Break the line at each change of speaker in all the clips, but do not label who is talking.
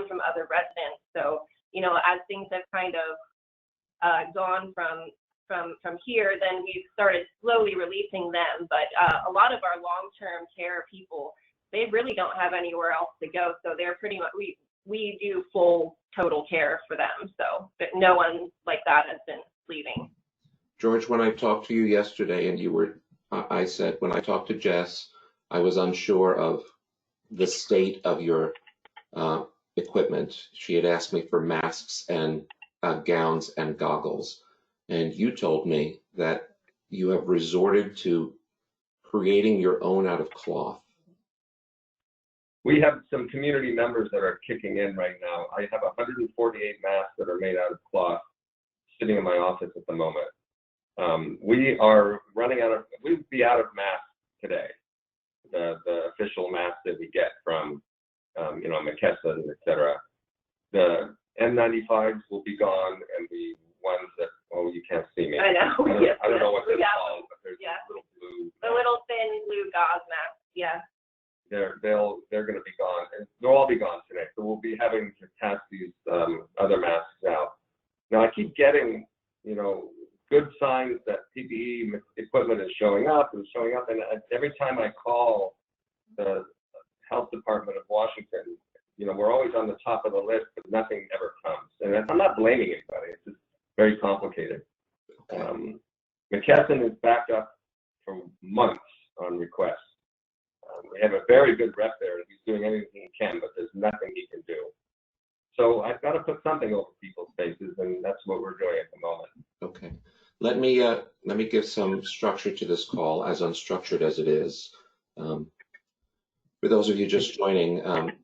demand from other residents. So, you know, as things have kind of gone from here, then we've started slowly releasing them. But a lot of our long-term care people, they really don't have anywhere else to go. So they're pretty much, we do full total care for them. So no one like that has been leaving.
George, when I talked to you yesterday and you were, I said, when I talked to Jess, I was unsure of the state of your equipment. She had asked me for masks and gowns and goggles. And you told me that you have resorted to creating your own out of cloth.
We have some community members that are kicking in right now. I have 148 masks that are made out of cloth sitting in my office at the moment. We are running out of, we'd be out of masks today. The official masks that we get from, you know, McKesson, et cetera. The N95s will be gone, and the ones that, oh, you can't see me.
I know.
I don't know what they're called, but there's little blue.
The little thin blue gauze masks, yeah.
They're going to be gone, and they'll all be gone today. So we'll be having to test these other masks out. Now I keep getting, you know, good signs that PPE equipment is showing up, and every time I call the health department of Washington, you know, we're always on the top of the list, but nothing ever comes. And I'm not blaming anybody; it's just very complicated. McKesson is backed up for months on requests. We have a very good rep there, and he's doing anything he can, but there's nothing he can do. So I've got to put something over people's faces, and that's what we're doing at the moment.
Okay. Let me give some structure to this call, as unstructured as it is. For those of you just joining,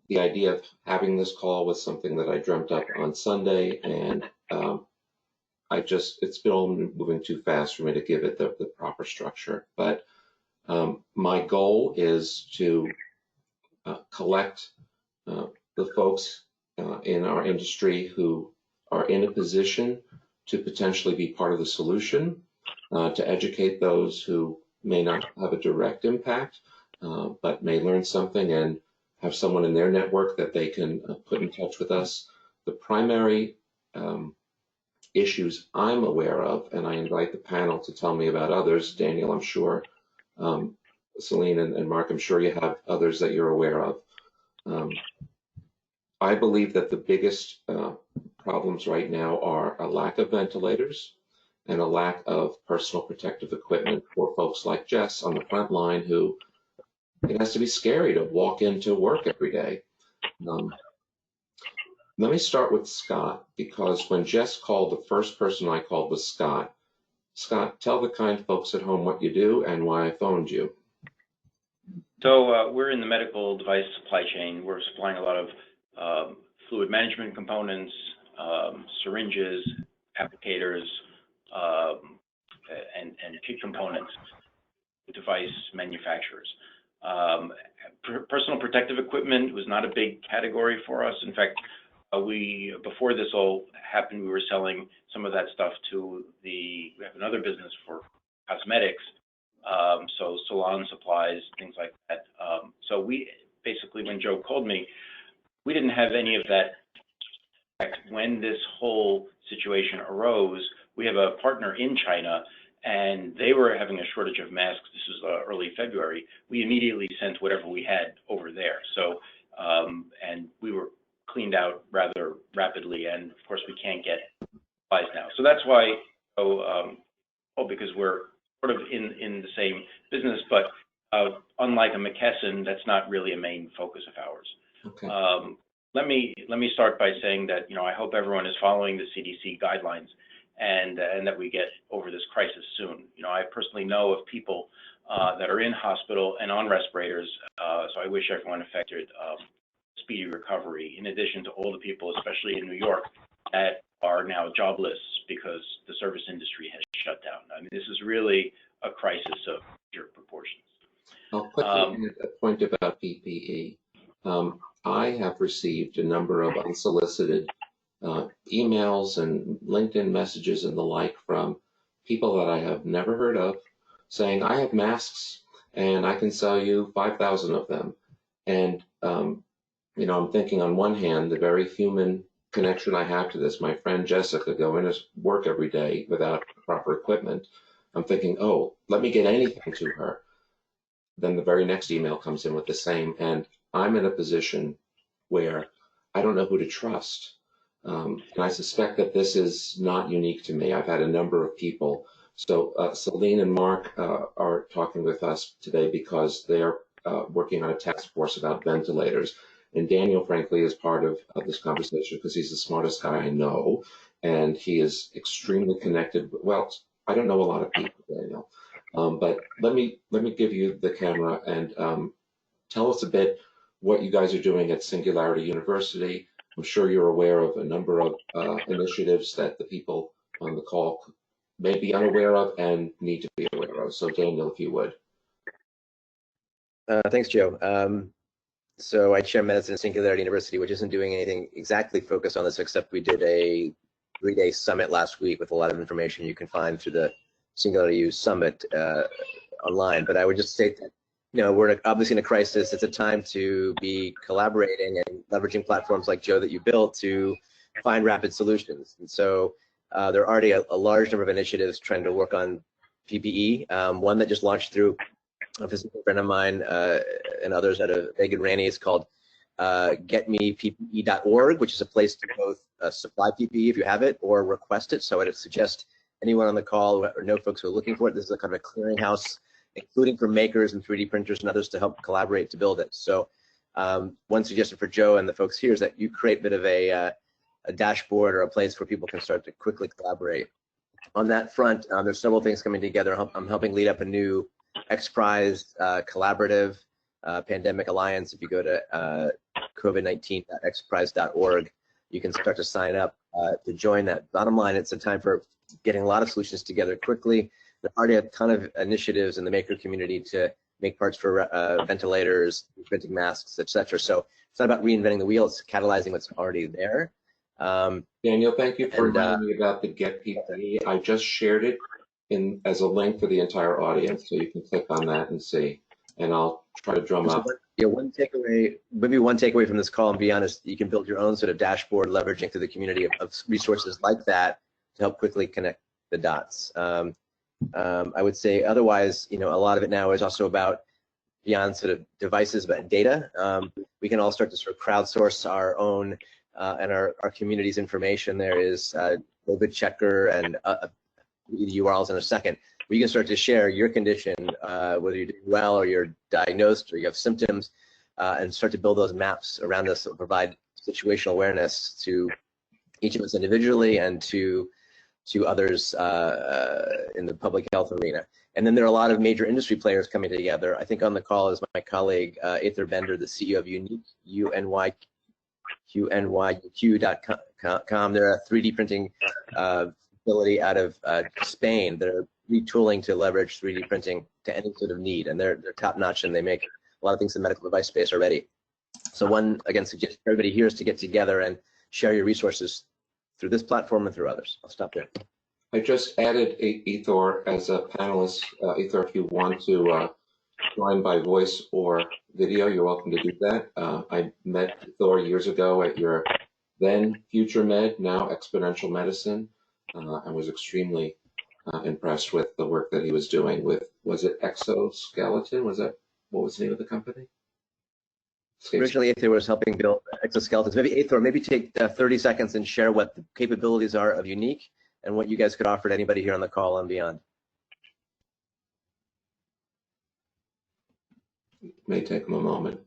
the idea of having this call was something that I dreamt up on Sunday, and it's been moving too fast for me to give it the proper structure. But my goal is to collect the folks in our industry who are in a position to potentially be part of the solution, to educate those who may not have a direct impact, but may learn something and have someone in their network that they can put in touch with us. The primary issues I'm aware of, and I invite the panel to tell me about others. Daniel, I'm sure, Celine and Mark, I'm sure you have others that you're aware of. I believe that the biggest problems right now are a lack of ventilators and a lack of personal protective equipment for folks like Jess on the front line, who it has to be scary to walk into work every day. Let me start with Scott, because when Jess called, the first person I called was Scott. Scott, tell the kind folks at home what you do and why I phoned you.
So we're in the medical device supply chain. We're supplying a lot of fluid management components, syringes, applicators, and kit components, device manufacturers. Personal protective equipment was not a big category for us. In fact, before this all happened, we were selling some of that stuff to we have another business for cosmetics, so salon supplies, things like that. So we basically, when Joe called me, we didn't have any of that. In fact, when this whole situation arose, we have a partner in China, and they were having a shortage of masks. This was early February. We immediately sent whatever we had over there. So, and we were cleaned out rather rapidly, and of course we can't get supplies now. So that's why, because we're sort of in the same business, but unlike a McKesson, that's not really a main focus of ours.
Okay.
Let me start by saying that, you know, I hope everyone is following the CDC guidelines, and that we get over this crisis soon. You know, I personally know of people that are in hospital and on respirators, so I wish everyone affected speedy recovery, in addition to all the people, especially in New York, that are now jobless because the service industry has shut down. I mean, this is really a crisis of major proportions.
I'll quickly add a point about PPE. I have received a number of unsolicited emails and LinkedIn messages and the like from people that I have never heard of, saying, I have masks and I can sell you 5,000 of them. And I'm thinking on one hand, the very human connection I have to this, my friend Jessica going to work every day without proper equipment. I'm thinking, oh, let me get anything to her. Then the very next email comes in with the same, and I'm in a position where I don't know who to trust. And I suspect that this is not unique to me. I've had a number of people. So Celine and Mark are talking with us today because they're working on a task force about ventilators. And Daniel, frankly, is part of this conversation because he's the smartest guy I know. And he is extremely connected. Well, I don't know a lot of people, Daniel. But let me give you the camera and tell us a bit what you guys are doing at Singularity University. I'm sure you're aware of a number of initiatives that the people on the call may be unaware of and need to be aware of. So Daniel, if you would.
Thanks, Joe. So I chair medicine at Singularity University, which isn't doing anything exactly focused on this, except we did a 3-day summit last week with a lot of information you can find through the Singularity U Summit online. But I would just say that, we're obviously in a crisis. It's a time to be collaborating and leveraging platforms like Joe that you built to find rapid solutions. And so there are already a large number of initiatives trying to work on PPE. One that just launched through a physical friend of mine and others at a Megan Ranney is called getmeppe.org, which is a place to both supply PPE if you have it or request it. So I would suggest anyone on the call or know folks who are looking for it, this is a kind of a clearinghouse, including for makers and 3D printers and others to help collaborate to build it. So one suggestion for Joe and the folks here is that you create a bit of a dashboard or a place where people can start to quickly collaborate. On that front, there's several things coming together. I'm helping lead up a new XPRIZE collaborative pandemic alliance. If you go to covid19.xprize.org, you can start to sign up to join that. Bottom line, it's a time for getting a lot of solutions together quickly. There are already a ton of initiatives in the maker community to make parts for ventilators, printing masks, etc. So it's not about reinventing the wheel, it's catalyzing what's already there.
Daniel, thank you for reminding me about the Get PPE. I just shared it as a link for the entire audience, so you can click on that and see. And I'll try to drum up.
One takeaway from this call, and be honest, you can build your own sort of dashboard leveraging through the community of resources like that to help quickly connect the dots. I would say otherwise, a lot of it now is also about beyond sort of devices, but data. We can all start to sort of crowdsource our own and our community's information. There is COVID checker and the URLs in a second. We can start to share your condition, whether you're doing well or you're diagnosed or you have symptoms, and start to build those maps around us that will provide situational awareness to each of us individually and to others in the public health arena. And then there are a lot of major industry players coming together. I think on the call is my colleague Aether Bender, the CEO of Unique, UNYQ.com. They're a 3D printing facility out of Spain. They're retooling to leverage 3D printing to any sort of need, and they're top notch, and they make a lot of things in the medical device space already. So one, again, suggestion for everybody here is to get together and share your resources through this platform and through others. I'll stop there.
I just added Ethor as a panelist. Ethor, if you want to join by voice or video, you're welcome to do that. I met Ethor years ago at your then Future Med, now Exponential Medicine. I was extremely impressed with the work that he was doing with, was it Exoskeleton? What was the name of the company?
Originally, Aether was helping build exoskeletons. Maybe Aether, maybe take 30 seconds and share what the capabilities are of Unique and what you guys could offer to anybody here on the call and beyond.
It may take him a moment.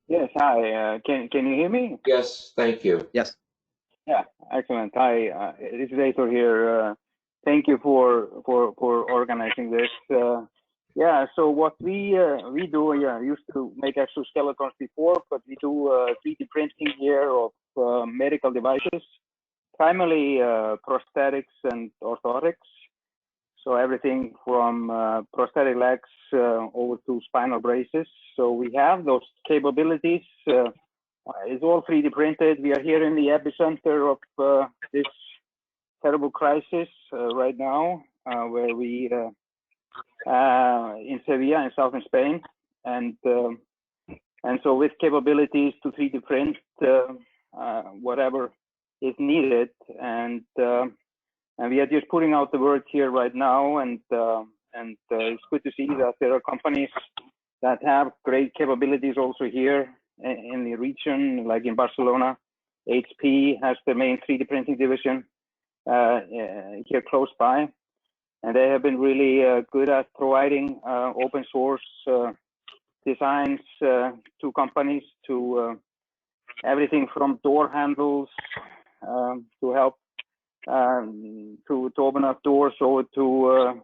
Yes, hi. Can you hear me?
Yes, thank you.
Yes.
Yeah, excellent. Hi, this is Aether here. Thank you for organizing this. Yeah, so what we do, used to make exoskeletons before, but we do 3D printing here of medical devices, primarily prosthetics and orthotics. So everything from prosthetic legs over to spinal braces. So we have those capabilities. It's all 3D printed. We are here in the epicenter of this terrible crisis right now, where we in Sevilla in southern Spain, and And so with capabilities to 3D print whatever is needed, and we are just putting out the word here right now, and it's good to see that there are companies that have great capabilities also here in the region, like in Barcelona. HP has the main 3D printing division here close by, and they have been really good at providing open source designs to companies, to everything from door handles to help to open up doors, or to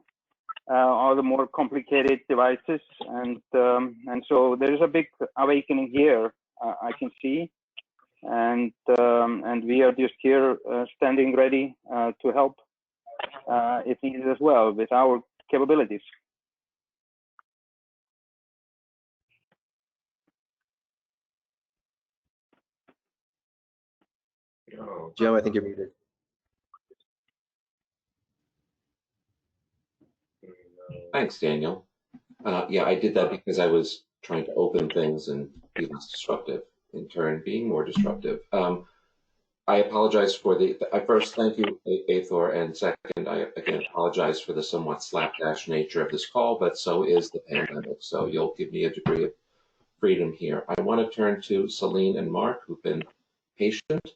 all the more complicated devices, and so there is a big awakening here, I can see, and we are just here standing ready to help if needed as well with our capabilities.
Joe, I think you're muted.
Thanks, Daniel. Yeah, I did that because I was trying to open things and be less disruptive, in turn being more disruptive. I apologize for I first thank you, Athor, and second, I again apologize for the somewhat slapdash nature of this call, but so is the pandemic, so you'll give me a degree of freedom here. I want to turn to Celine and Mark, who've been patient.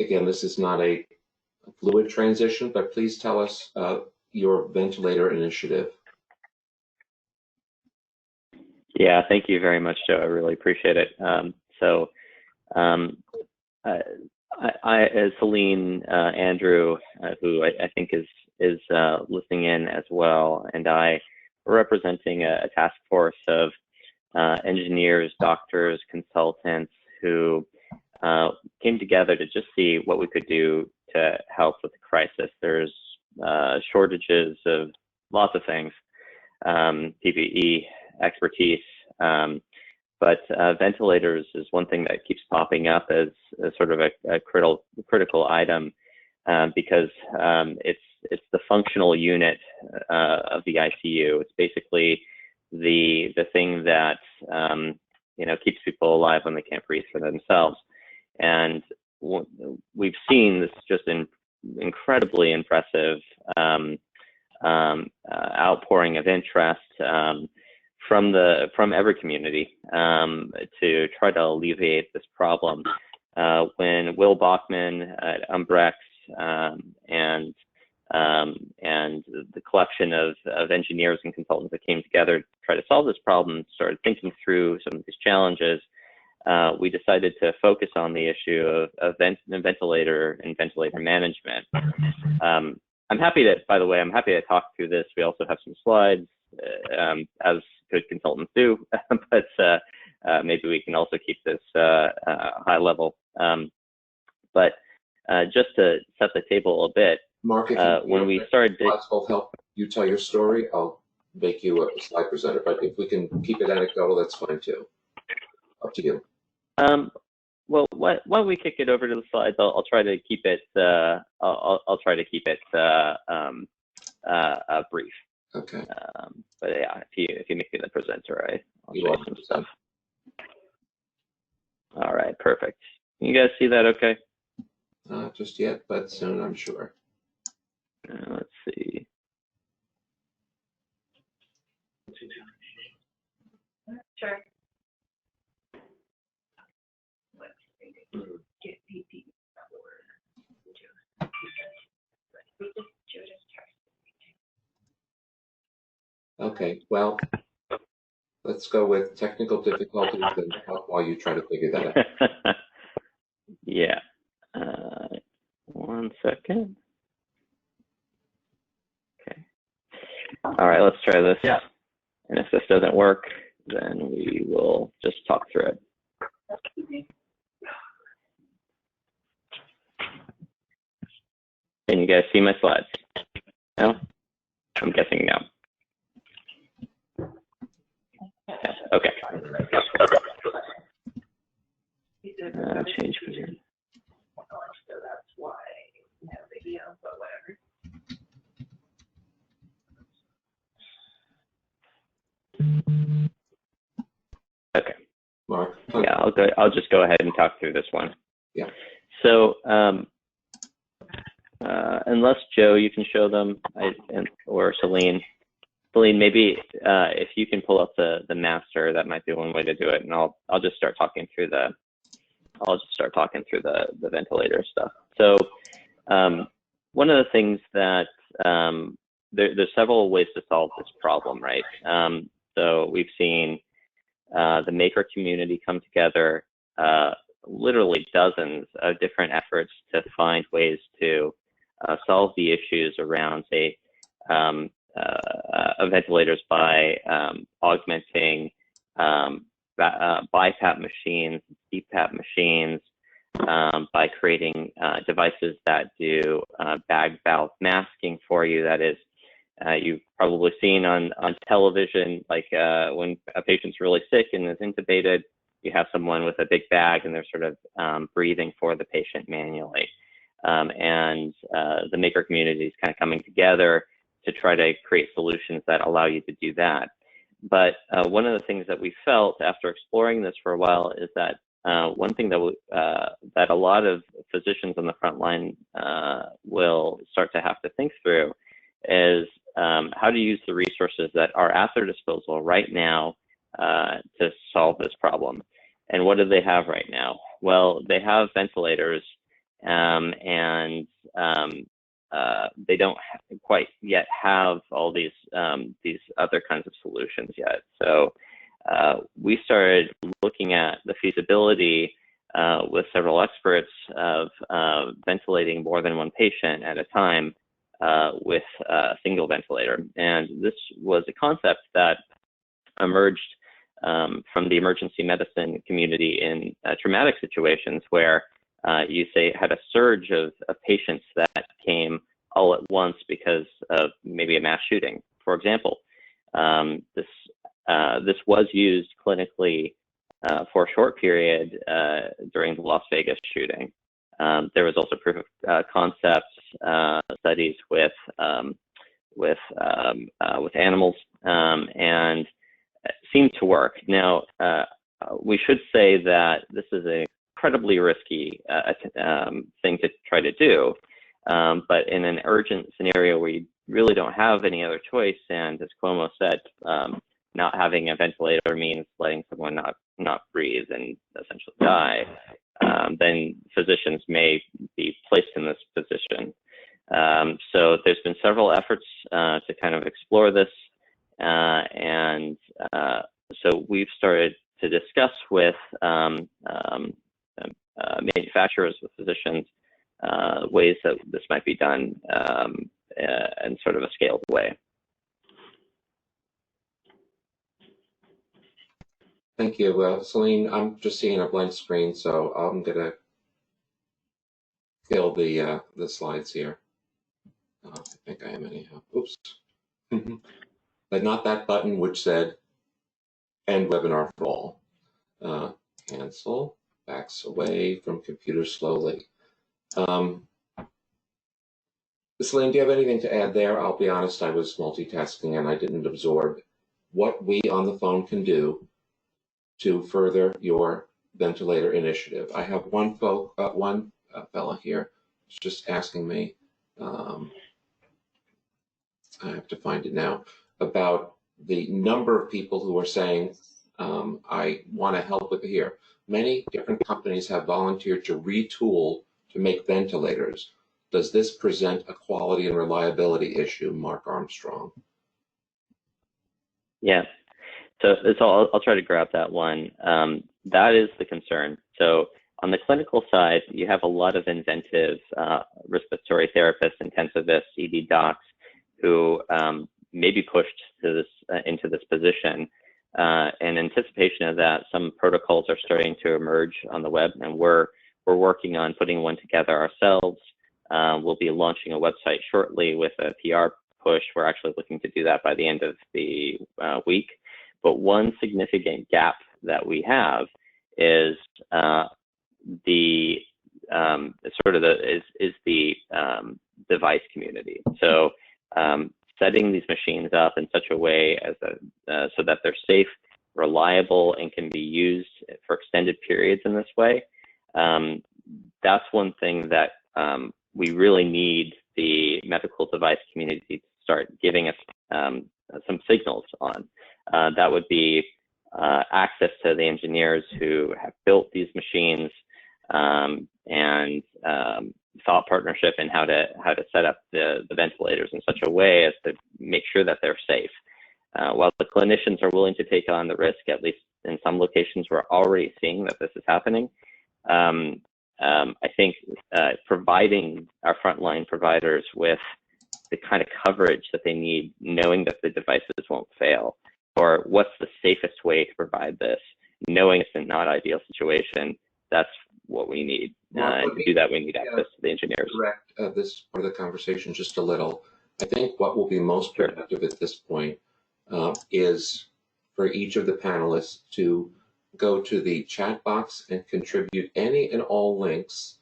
Again, this is not a fluid transition, but please tell us your ventilator initiative.
Yeah, thank you very much, Joe. I really appreciate it. As Celine, Andrew, who I think is listening in as well, and I are representing a task force of engineers, doctors, consultants who came together to just see what we could do to help with the crisis. There's shortages of lots of things, PPE, expertise, but ventilators is one thing that keeps popping up as sort of a critical item because it's the functional unit of the ICU. It's basically the thing that keeps people alive when they can't breathe for themselves. And we've seen this just incredibly impressive outpouring of interest from every community to try to alleviate this problem. When Will Bachman at Umbrex and the collection of engineers and consultants that came together to try to solve this problem started thinking through some of these challenges, we decided to focus on the issue of ventilator and ventilator management. I'm happy to talk through this. We also have some slides, as good consultants do, but maybe we can also keep this high level. But just to set the table a bit,
Mark,
when we started,
will help you tell your story. I'll make you a slide presenter, but if we can keep it anecdotal, that's fine too. Up to you.
Well, why don't we kick it over to the slides? I'll try to keep it. I'll try to keep it brief.
Okay.
But yeah, if you make me the presenter, I'll show you some stuff. All right, perfect. Can you guys see that? Okay.
Not just yet, but soon, I'm sure.
Let's see.
Sure. Get PP.
Okay, well, let's go with technical difficulties and while you try to figure that out.
Yeah. 1 second. Okay. All right, let's try this.
Yeah.
And if this doesn't work, then we will just talk through it. Can you guys see my slides? No? I'm guessing no. Okay. Change position.
So that's why we have video, but whatever.
Okay. I'll just go ahead and talk through this one.
Yeah.
So unless Joe, you can show them, or Celine. Celine, maybe if you can pull up the master, that might be one way to do it, and I'll just start talking through the ventilator stuff. So one of the things that there's several ways to solve this problem, right? So we've seen the maker community come together, literally dozens of different efforts to find ways to solve the issues around, say, ventilators by augmenting BiPAP machines, CPAP machines, by creating devices that do bag valve masking for you. That is, you've probably seen on television, like when a patient's really sick and is intubated, you have someone with a big bag and they're sort of breathing for the patient manually. And the maker community is kind of coming together to try to create solutions that allow you to do that. But one of the things that we felt after exploring this for a while is that one thing that a lot of physicians on the front line will start to have to think through is how to use the resources that are at their disposal right now to solve this problem. And what do they have right now? Well, they have ventilators, and they don't quite yet have all these other kinds of solutions yet. So we started looking at the feasibility with several experts of ventilating more than one patient at a time with a single ventilator. And this was a concept that emerged from the emergency medicine community in traumatic situations where you had a surge of patients that came all at once because of maybe a mass shooting, for example. This was used clinically for a short period during the Las Vegas shooting. There was also proof of concept studies with animals, and it seemed to work. Now, we should say that this is an incredibly risky thing to try to do, but in an urgent scenario where you really don't have any other choice, and as Cuomo said, not having a ventilator means letting someone not breathe and essentially die, then physicians may be placed in this position. So there's been several efforts to kind of explore this, and so we've started to discuss with manufacturers, with physicians, ways that this might be done in sort of a scaled way.
Thank you. Celine, I'm just seeing a blank screen, so I'm going to fill the slides here. I think I am anyhow. Oops. But not that button which said end webinar for all. Cancel, backs away from computer slowly. Celine, do you have anything to add there? I'll be honest, I was multitasking and I didn't absorb what we on the phone can do to further your ventilator initiative. I have one fella here who's just asking me, I have to find it now, about the number of people who are saying, I want to help with here. Many different companies have volunteered to retool to make ventilators. Does this present a quality and reliability issue, Mark Armstrong?
Yeah. So I'll try to grab that one. That is the concern. So on the clinical side, you have a lot of inventive respiratory therapists, intensivists, ED docs who may be pushed to into this position. In anticipation of that, some protocols are starting to emerge on the web, and we're working on putting one together ourselves. We'll be launching a website shortly with a PR push. We're actually looking to do that by the end of the week. But one significant gap that we have is the device community. So setting these machines up in such a way as so that they're safe, reliable, and can be used for extended periods in this way, that's one thing that we really need the medical device community to start giving us some signals on. That would be access to the engineers who have built these machines, and thought partnership in how to set up the ventilators in such a way as to make sure that they're safe. While the clinicians are willing to take on the risk, at least in some locations, we're already seeing that this is happening. I think providing our frontline providers with the kind of coverage that they need, knowing that the devices won't fail, or what's the safest way to provide this, knowing it's a not ideal situation, that's what we need. And to do that, we need access to the engineers.
Correct. This part of the conversation just a little. I think what will be most productive at this point is for each of the panelists to go to the chat box and contribute any and all links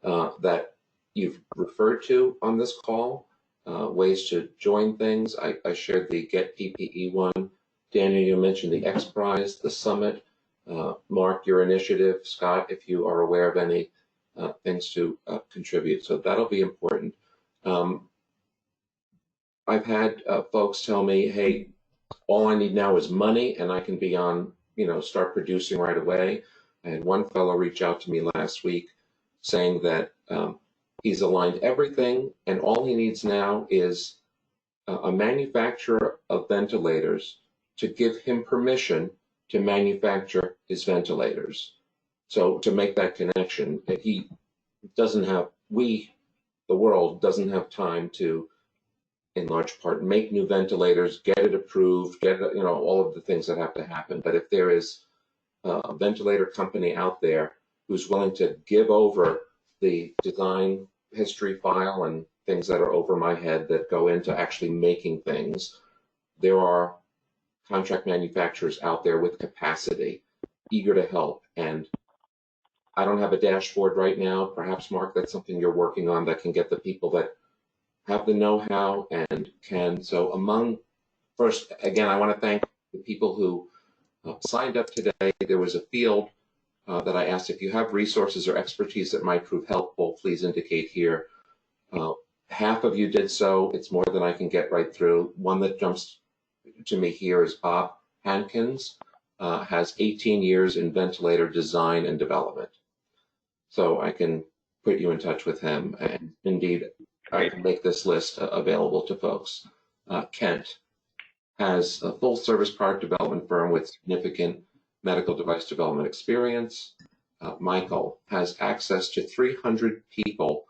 that you've referred to on this call, ways to join things. I shared the Get PPE one. Daniel, you mentioned the X Prize, the Summit. Mark, your initiative. Scott, if you are aware of any things to contribute. So that'll be important. I've had folks tell me, hey, all I need now is money and I can be on, start producing right away. I had one fellow reach out to me last week saying that he's aligned everything and all he needs now is a manufacturer of ventilators to give him permission to manufacture his ventilators. So to make that connection, he doesn't have, the world doesn't have time to, in large part, make new ventilators, get it approved, get it, all of the things that have to happen. But if there is a ventilator company out there who's willing to give over the design history file and things that are over my head that go into actually making things, there are contract manufacturers out there with capacity, eager to help. And I don't have a dashboard right now. Perhaps, Mark, that's something you're working on that can get the people that have the know-how and can. So first, again, I want to thank the people who signed up today. There was a field that I asked if you have resources or expertise that might prove helpful, please indicate here. Half of you did so. It's more than I can get right through. One that jumps to me here is Bob Hankins, has 18 years in ventilator design and development. So I can put you in touch with him, and indeed I can make this list available to folks. Kent has a full service product development firm with significant medical device development experience. Michael has access to 300 people,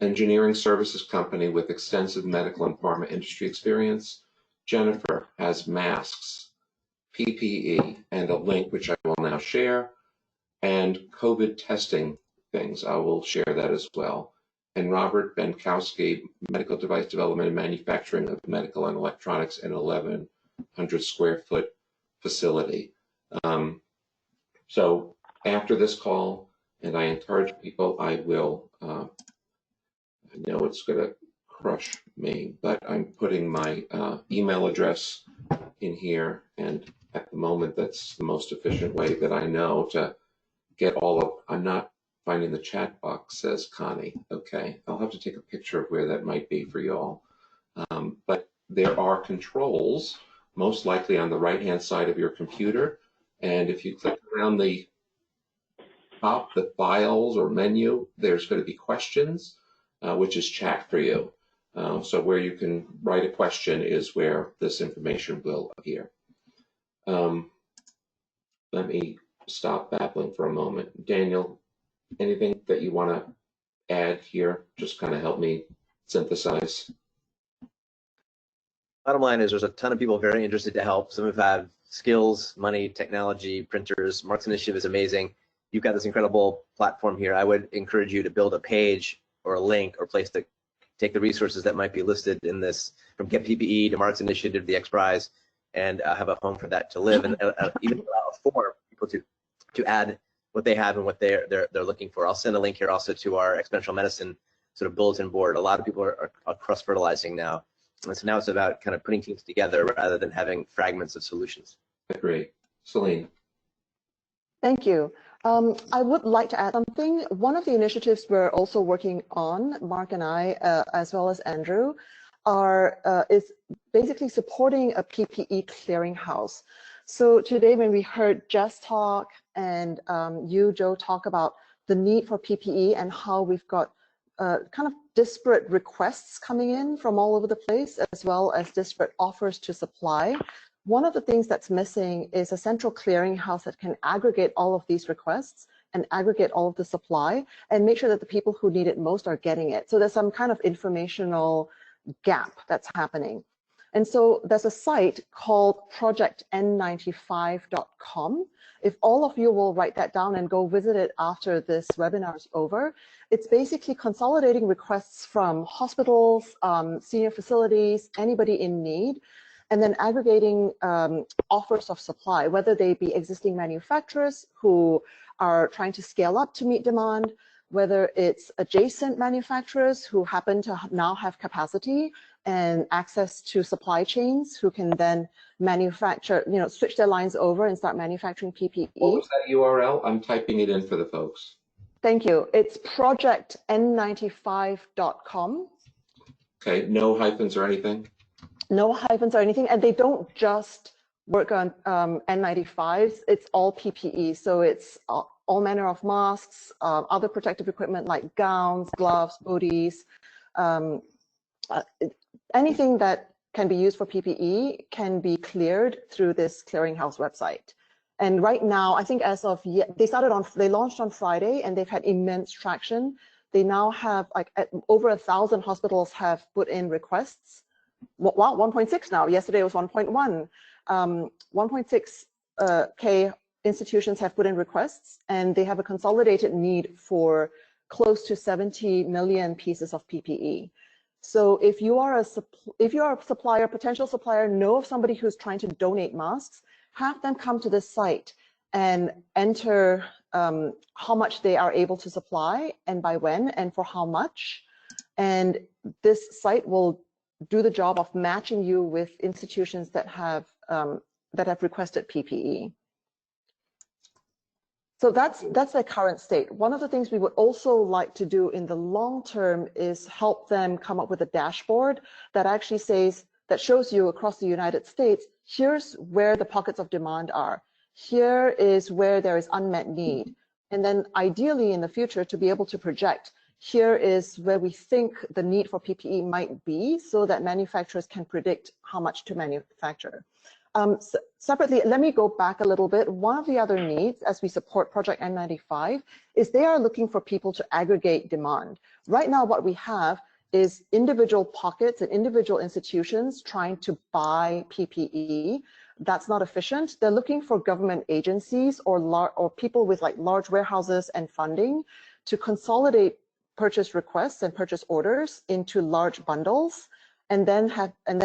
engineering services company with extensive medical and pharma industry experience. Jennifer has masks, PPE, and a link which I will now share, and COVID testing things. I will share that as well. And Robert Benkowski, medical device development and manufacturing of medical and electronics in 1,100 square foot facility. So after this call, and I encourage people, I will, I know it's going to crush me, but I'm putting my email address in here, and at the moment that's the most efficient way that I know to get all of, I'm not finding the chat box, says Connie. Okay, I'll have to take a picture of where that might be for you all. But there are controls, most likely on the right-hand side of your computer, and if you click around the top, the files or menu, there's going to be questions, which is chat for you. So where you can write a question is where this information will appear. Let me stop babbling for a moment. Daniel, anything that you want to add here? Just kind of help me synthesize.
Bottom line is there's a ton of people very interested to help. Some have skills, money, technology, printers. Mark's initiative is amazing. You've got this incredible platform here. I would encourage you to build a page or a link or place to take the resources that might be listed in this, from Get PPE to Mark's initiative, the X Prize, and have a home for that to live, and even allow for people to add what they have and what they're looking for. I'll send a link here also to our experiential medicine sort of bulletin board. A lot of people are cross-fertilizing now. And so now it's about kind of putting teams together rather than having fragments of solutions.
Great. Celine.
Thank you. I would like to add something. One of the initiatives we're also working on, Mark and I, as well as Andrew, is basically supporting a PPE clearinghouse. So today when we heard Jess talk and you, Joe, talk about the need for PPE and how we've got kind of disparate requests coming in from all over the place, as well as disparate offers to supply. One of the things that's missing is a central clearinghouse that can aggregate all of these requests and aggregate all of the supply and make sure that the people who need it most are getting it. So there's some kind of informational gap that's happening. And so there's a site called projectn95.com. If all of you will write that down and go visit it after this webinar is over, it's basically consolidating requests from hospitals, senior facilities, anybody in need, and then aggregating offers of supply, whether they be existing manufacturers who are trying to scale up to meet demand, whether it's adjacent manufacturers who happen to now have capacity and access to supply chains who can then manufacture, switch their lines over and start manufacturing PPE.
What was that URL? I'm typing it in for the folks.
Thank you. It's projectn95.com.
Okay, no hyphens or anything?
No hyphens or anything, and they don't just work on N95s, it's all PPE. So it's all manner of masks, other protective equipment like gowns, gloves, hoodies, anything that can be used for PPE can be cleared through this clearinghouse website. And right now, I think as of they launched on Friday and they've had immense traction. They now have over 1,000 hospitals have put in requests. Wow, 1.6 now. Yesterday was 1.1. 1.6 K institutions have put in requests, and they have a consolidated need for close to 70 million pieces of PPE. So if you are a supplier, potential supplier, know of somebody who's trying to donate masks, have them come to this site and enter how much they are able to supply and by when and for how much. And this site will do the job of matching you with institutions that have requested PPE. So that's their current state. One of the things we would also like to do in the long term is help them come up with a dashboard that actually shows you across the United States, here's where the pockets of demand are. Here is where there is unmet need. And then ideally in the future to be able to project, here is where we think the need for PPE might be so that manufacturers can predict how much to manufacture. Separately, let me go back a little bit. One of the other needs as we support Project N95 is they are looking for people to aggregate demand. Right now, what we have is individual pockets and individual institutions trying to buy PPE. That's not efficient. They're looking for government agencies or people with large warehouses and funding to consolidate purchase requests and purchase orders into large bundles and then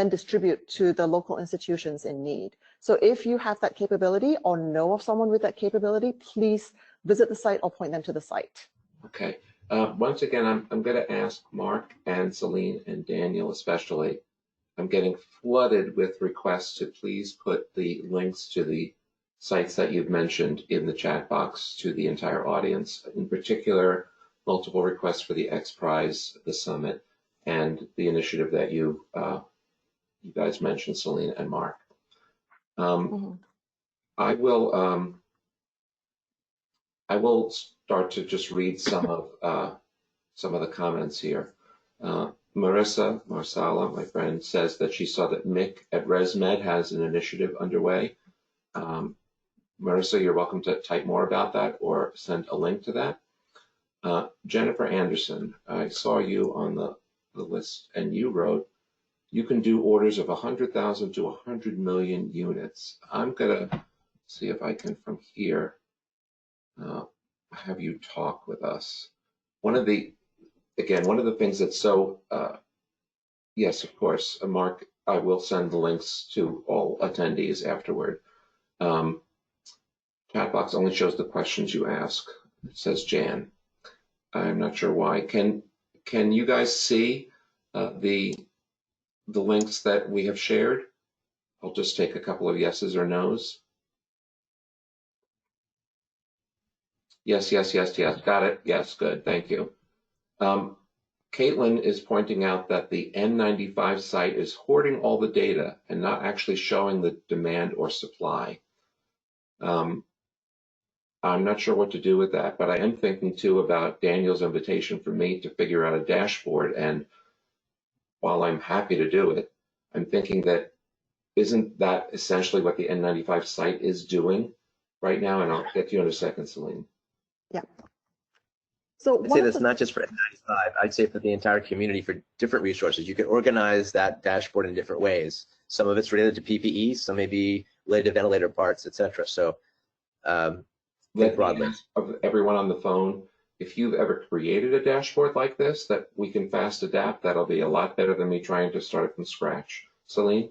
distribute to the local institutions in need. So if you have that capability or know of someone with that capability, please visit the site or point them to the site.
Okay. Once again, I'm going to ask Mark and Celine and Daniel especially. I'm getting flooded with requests to please put the links to the sites that you've mentioned in the chat box to the entire audience. In particular, multiple requests for the X Prize, the summit, and the initiative that you guys mentioned, Celine and Mark. I will start to just read some of the comments here. Marissa Marsala, my friend, says that she saw that Mick at ResMed has an initiative underway. Marissa, you're welcome to type more about that or send a link to that. Jennifer Anderson, I saw you on the list and you wrote, you can do orders of 100,000 to 100 million units. I'm going to see if I can from here have you talk with us. One of the things that's so, yes, of course, Mark, I will send the links to all attendees afterward. Chat box only shows the questions you ask, says Jan. I'm not sure why. Can you guys see the links that we have shared? I'll just take a couple of yeses or nos. Yes. Got it. Yes, good. Thank you. Caitlin is pointing out that the N95 site is hoarding all the data and not actually showing the demand or supply. I'm not sure what to do with that, but I am thinking too about Daniel's invitation for me to figure out a dashboard. And while I'm happy to do it, I'm thinking that isn't that essentially what the N95 site is doing right now? And I'll get to you in a second, Celine.
Yeah. So
I'd say that's not just for N95. I'd say for the entire community for different resources. You can organize that dashboard in different ways. Some of it's related to PPE, some may be related to ventilator parts, et cetera. So broadly.
Of everyone on the phone, if you've ever created a dashboard like this that we can fast adapt, that'll be a lot better than me trying to start it from scratch. Celine?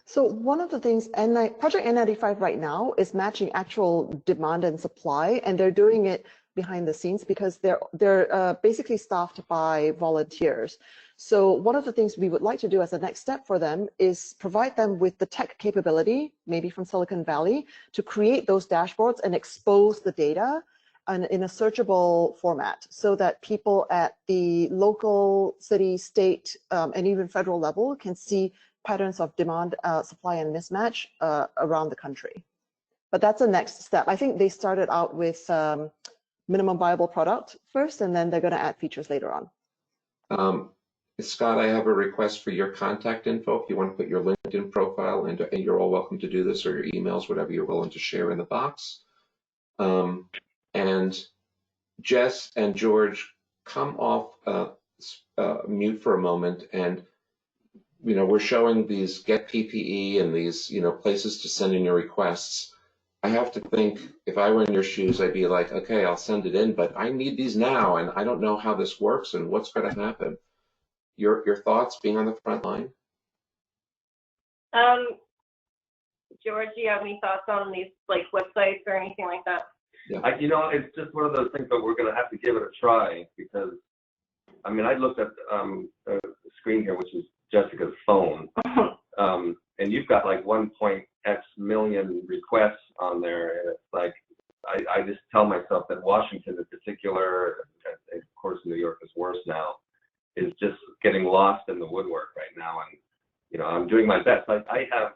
So one of the things, Project N95 right now is matching actual demand and supply, and they're doing it behind the scenes because they're basically staffed by volunteers. So one of the things we would like to do as a next step for them is provide them with the tech capability, maybe from Silicon Valley, to create those dashboards and expose the data in a searchable format so that people at the local, city, state, and even federal level can see patterns of demand, supply, and mismatch around the country. But that's the next step. I think they started out with minimum viable product first, and then they're going to add features later on.
Scott, I have a request for your contact info. If you want to put your LinkedIn profile, and you're all welcome to do this, or your emails, whatever you're willing to share in the box. And Jess and George, come off mute for a moment. And we're showing these get PPE and these places to send in your requests. I have to think, if I were in your shoes, I'd be like, okay, I'll send it in, but I need these now, and I don't know how this works and what's going to happen. Your thoughts being on the front line?
George, do you have any thoughts on these websites or anything like that?
Yeah.
It's just one of those things, but we're going to have to give it a try because, I looked at the screen here, which is Jessica's phone, and you've got 1.x million requests on there, and it's like, I just tell myself that Washington in particular, and of course New York is worse now, is just getting lost in the woodwork right now. And I'm doing my best. I have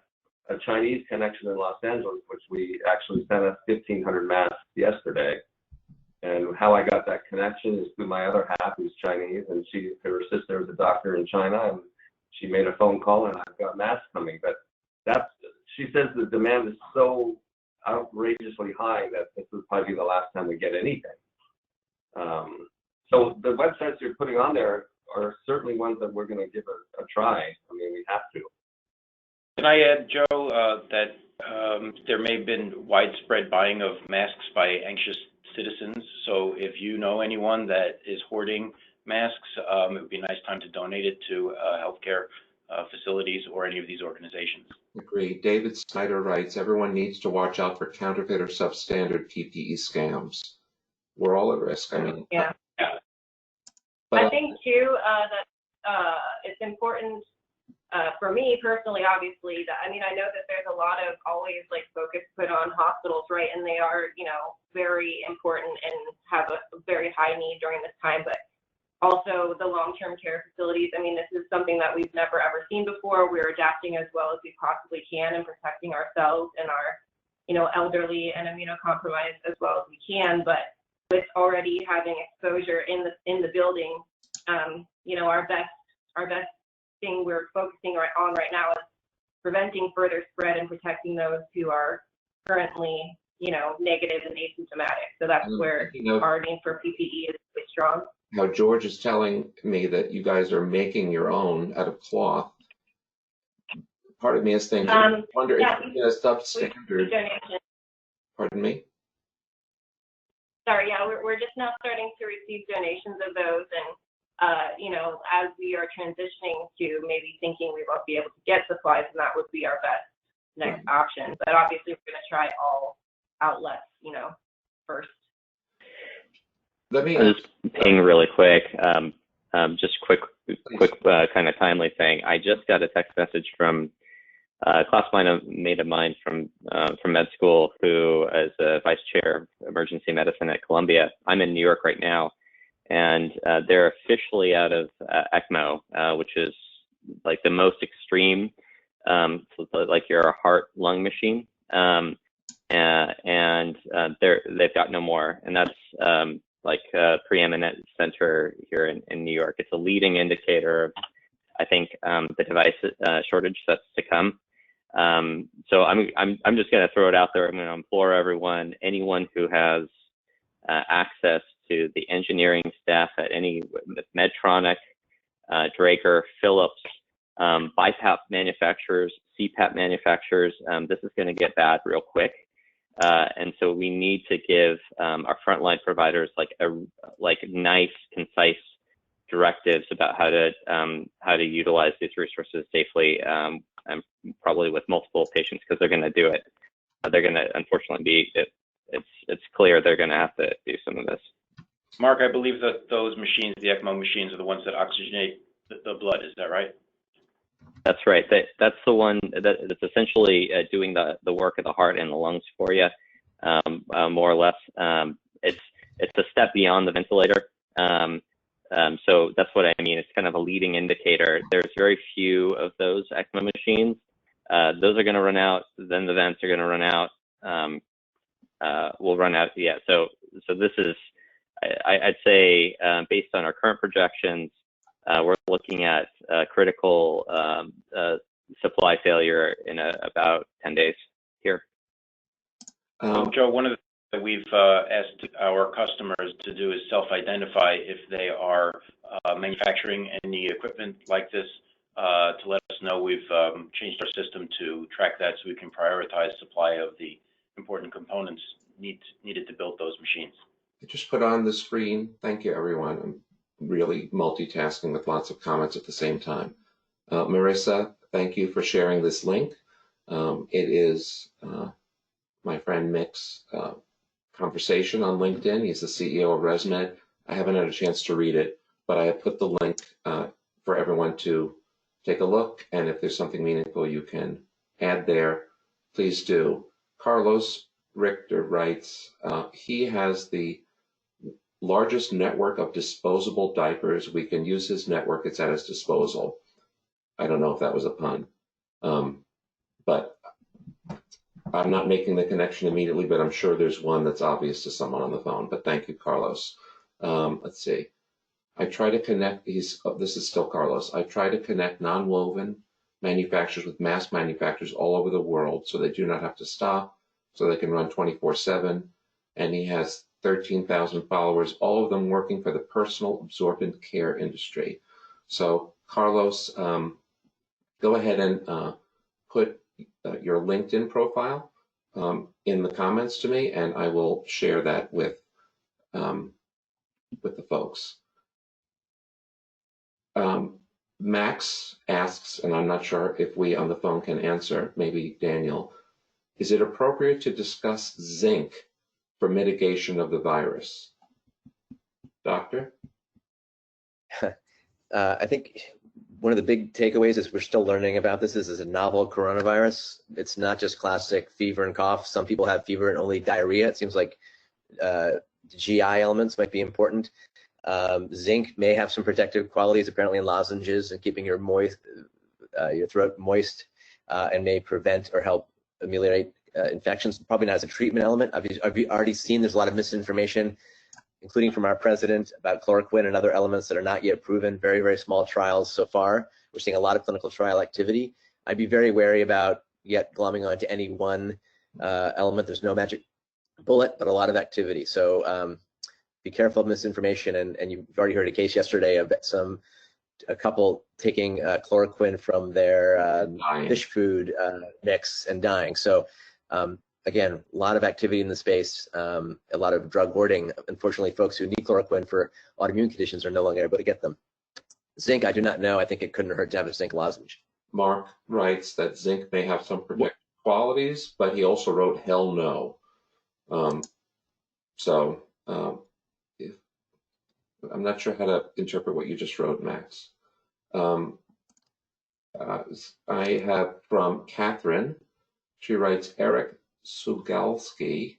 a Chinese connection in Los Angeles, which we actually sent us 1,500 masks yesterday. And how I got that connection is through my other half, who's Chinese, and her sister is a doctor in China, and she made a phone call, and I've got masks coming. But she says the demand is so outrageously high that this will probably be the last time we get anything. So the websites you're putting on there are certainly ones that we're going to give a try. We have to.
Can I add, Joe, that there may have been widespread buying of masks by anxious citizens. So if you know anyone that is hoarding masks, it would be a nice time to donate it to healthcare facilities or any of these organizations.
Agreed. David Snyder writes, everyone needs to watch out for counterfeit or substandard PPE scams. We're all at risk.
Yeah.
But
I think too that it's important for me personally, obviously, that I know that there's a lot of always focus put on hospitals, right? And they are, very important and have a very high need during this time. But also the long-term care facilities. This is something that we've never ever seen before. We're adapting as well as we possibly can and protecting ourselves and our, elderly and immunocompromised as well as we can. But with already having exposure in the building, our best thing we're focusing on right now is preventing further spread and protecting those who are currently, negative and asymptomatic. So that's where our need for PPE is really strong.
How George is telling me that you guys are making your own out of cloth. Part of me is thinking, I wonder if it's a substandard. Pardon me?
Sorry, yeah, we're just now starting to receive donations of those, and as we are transitioning to maybe thinking we won't be able to get supplies, and that would be our best next option. But obviously, we're going to try all outlets, first.
Let me
just ping really quick. Just quick kind of timely thing. I just got a text message from a classmate of mine from med school who is a vice chair of emergency medicine at Columbia. I'm in New York right now, and they're officially out of ECMO, which is like the most extreme, so like your heart-lung machine, and they've got no more, and that's like a preeminent center here in New York. It's a leading indicator of, I think, the device shortage that's to come. So I'm just going to throw it out there. I'm going to implore everyone, anyone who has access to the engineering staff at any Medtronic, Draeger, Philips, BiPAP manufacturers, CPAP manufacturers, this is going to get bad real quick. And so we need to give our frontline providers like nice, concise directives about how to utilize these resources safely, and probably with multiple patients, because they're going to do it. They're going to, unfortunately, it's clear they're going to have to do some of this.
Mark, I believe that those machines, the ECMO machines, are the ones that oxygenate the blood. Is that right?
That's right. That's the one that's essentially doing the work of the heart and the lungs for you, more or less. It's a step beyond the ventilator. So that's what I mean. It's kind of a leading indicator. There's very few of those ECMO machines. Those are going to run out. Then the vents are going to run out. Will run out. Yeah. So this is, I'd say, based on our current projections, we're looking at critical supply failure in about 10 days here.
Joe, one of the things that we've asked our customers to do is self-identify if they are manufacturing any equipment like this, to let us know. We've changed our system to track that so we can prioritize supply of the important components needed to build those machines.
I just put on the screen. Thank you, everyone. I'm really multitasking with lots of comments at the same time. Marissa, thank you for sharing this link. It is my friend Mick's conversation on LinkedIn. He's the CEO of ResMed. I haven't had a chance to read it, but I have put the link for everyone to take a look. And if there's something meaningful you can add there, please do. Carlos Richter writes, he has the largest network of disposable diapers. We can use his network. It's at his disposal. I don't know if that was a pun, but I'm not making the connection immediately, but I'm sure there's one that's obvious to someone on the phone. But thank you, Carlos. Let's see. I try to connect this is still Carlos. I try to connect non-woven manufacturers with mass manufacturers all over the world so they do not have to stop, so they can run 24/7. And he has 13,000 followers, all of them working for the personal absorbent care industry. So Carlos, go ahead and put your LinkedIn profile in the comments to me, and I will share that with the folks. Max asks, and I'm not sure if we on the phone can answer, maybe Daniel, is it appropriate to discuss zinc for mitigation of the virus? Doctor?
I think one of the big takeaways is we're still learning about this. This is a novel coronavirus. It's not just classic fever and cough. Some people have fever and only diarrhea. It seems like GI elements might be important. Zinc may have some protective qualities, apparently in lozenges, and keeping your throat moist, and may prevent or help ameliorate infections. Probably not as a treatment element. I've already seen there's a lot of misinformation, including from our president, about chloroquine and other elements that are not yet proven. Very, very small trials so far. We're seeing a lot of clinical trial activity. I'd be very wary about yet glomming onto any one element. There's no magic bullet, but a lot of activity. So be careful of misinformation. And you've already heard a case yesterday of a couple taking chloroquine from their fish food mix and dying. So again, a lot of activity in the space, a lot of drug hoarding. Unfortunately, folks who need chloroquine for autoimmune conditions are no longer able to get them. Zinc, I do not know. I think it couldn't hurt to have a zinc lozenge.
Mark writes that zinc may have some protective qualities, but he also wrote hell no. I'm not sure how to interpret what you just wrote, Max. I have from Catherine. She writes, Eric Sugalski,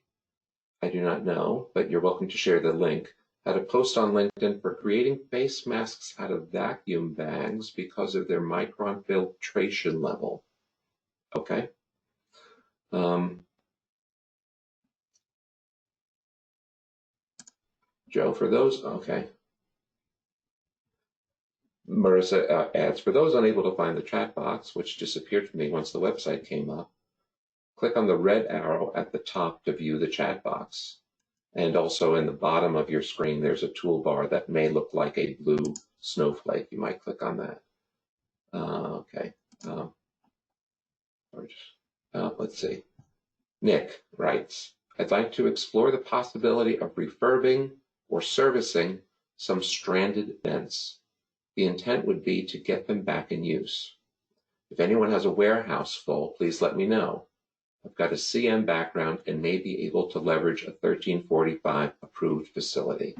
I do not know, but you're welcome to share the link, had a post on LinkedIn for creating face masks out of vacuum bags because of their micron filtration level. Okay. Joe, for those, okay. Marissa adds, for those unable to find the chat box, which disappeared from me once the website came up, click on the red arrow at the top to view the chat box. And also in the bottom of your screen, there's a toolbar that may look like a blue snowflake. You might click on that. Okay. Let's see. Nick writes, I'd like to explore the possibility of refurbing or servicing some stranded vents. The intent would be to get them back in use. If anyone has a warehouse full, please let me know. I've got a CM background and may be able to leverage a 1345 approved facility.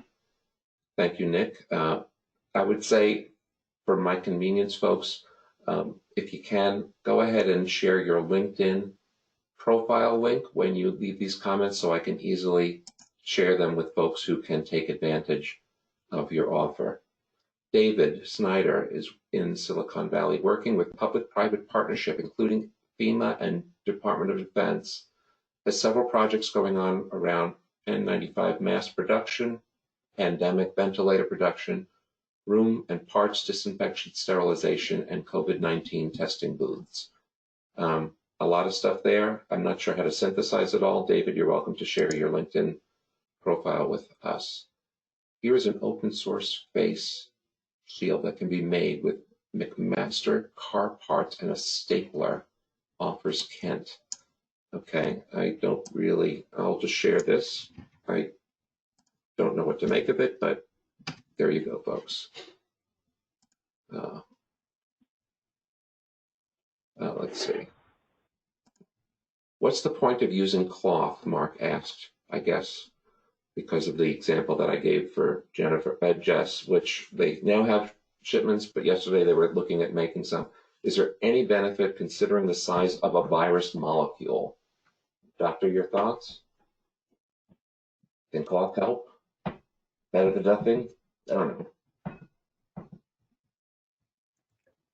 Thank you, Nick. I would say for my convenience, folks, if you can, go ahead and share your LinkedIn profile link when you leave these comments so I can easily share them with folks who can take advantage of your offer. David Snyder is in Silicon Valley working with public-private partnership, including FEMA and Department of Defense, has several projects going on around N95 mass production, pandemic ventilator production, room and parts disinfection, sterilization, and COVID-19 testing booths. A lot of stuff there. I'm not sure how to synthesize it all. David, you're welcome to share your LinkedIn profile with us. Here is an open source face shield that can be made with McMaster car parts and a stapler, offers Kent. Okay, I don't really, I'll just share this. I don't know what to make of it, but there you go, folks. Let's see. What's the point of using cloth, Mark asked, I guess, because of the example that I gave for Jess, which they now have shipments, but yesterday they were looking at making some. Is there any benefit considering the size of a virus molecule? Doctor, your thoughts? Can cloth help? Better than nothing? I don't know.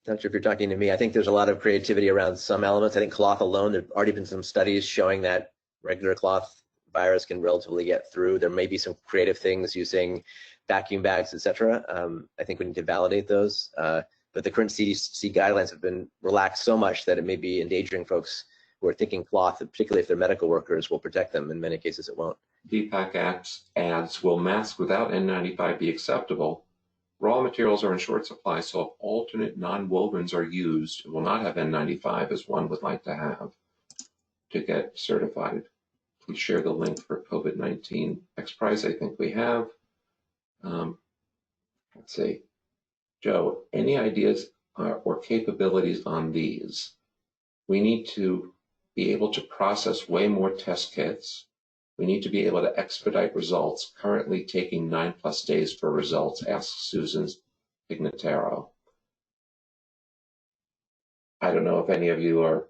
Not sure if you're talking to me. I think there's a lot of creativity around some elements. I think cloth alone, there've already been some studies showing that regular cloth virus can relatively get through. There may be some creative things using vacuum bags, et cetera. I think we need to validate those. But the current CDC guidelines have been relaxed so much that it may be endangering folks who are thinking cloth, particularly if they're medical workers, will protect them. In many cases, it won't.
Deepak adds, will masks without N95 be acceptable? Raw materials are in short supply, so if alternate non-wovens are used, it will not have N95 as one would like to have to get certified. Please share the link for COVID-19 X Prize. I think we have. Let's see. Joe, any ideas or capabilities on these? We need to be able to process way more test kits. We need to be able to expedite results, currently taking 9+ days for results, asks Susan Pignataro. I don't know if any of you are,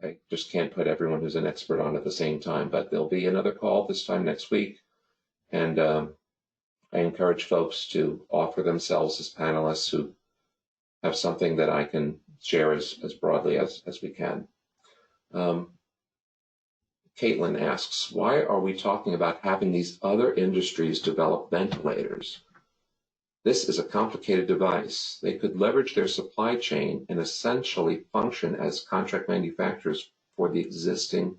I just can't put everyone who's an expert on at the same time, but there'll be another call this time next week. And I encourage folks to offer themselves as panelists who have something that I can share as broadly as we can. Caitlin asks, why are we talking about having these other industries develop ventilators? This is a complicated device. They could leverage their supply chain and essentially function as contract manufacturers for the existing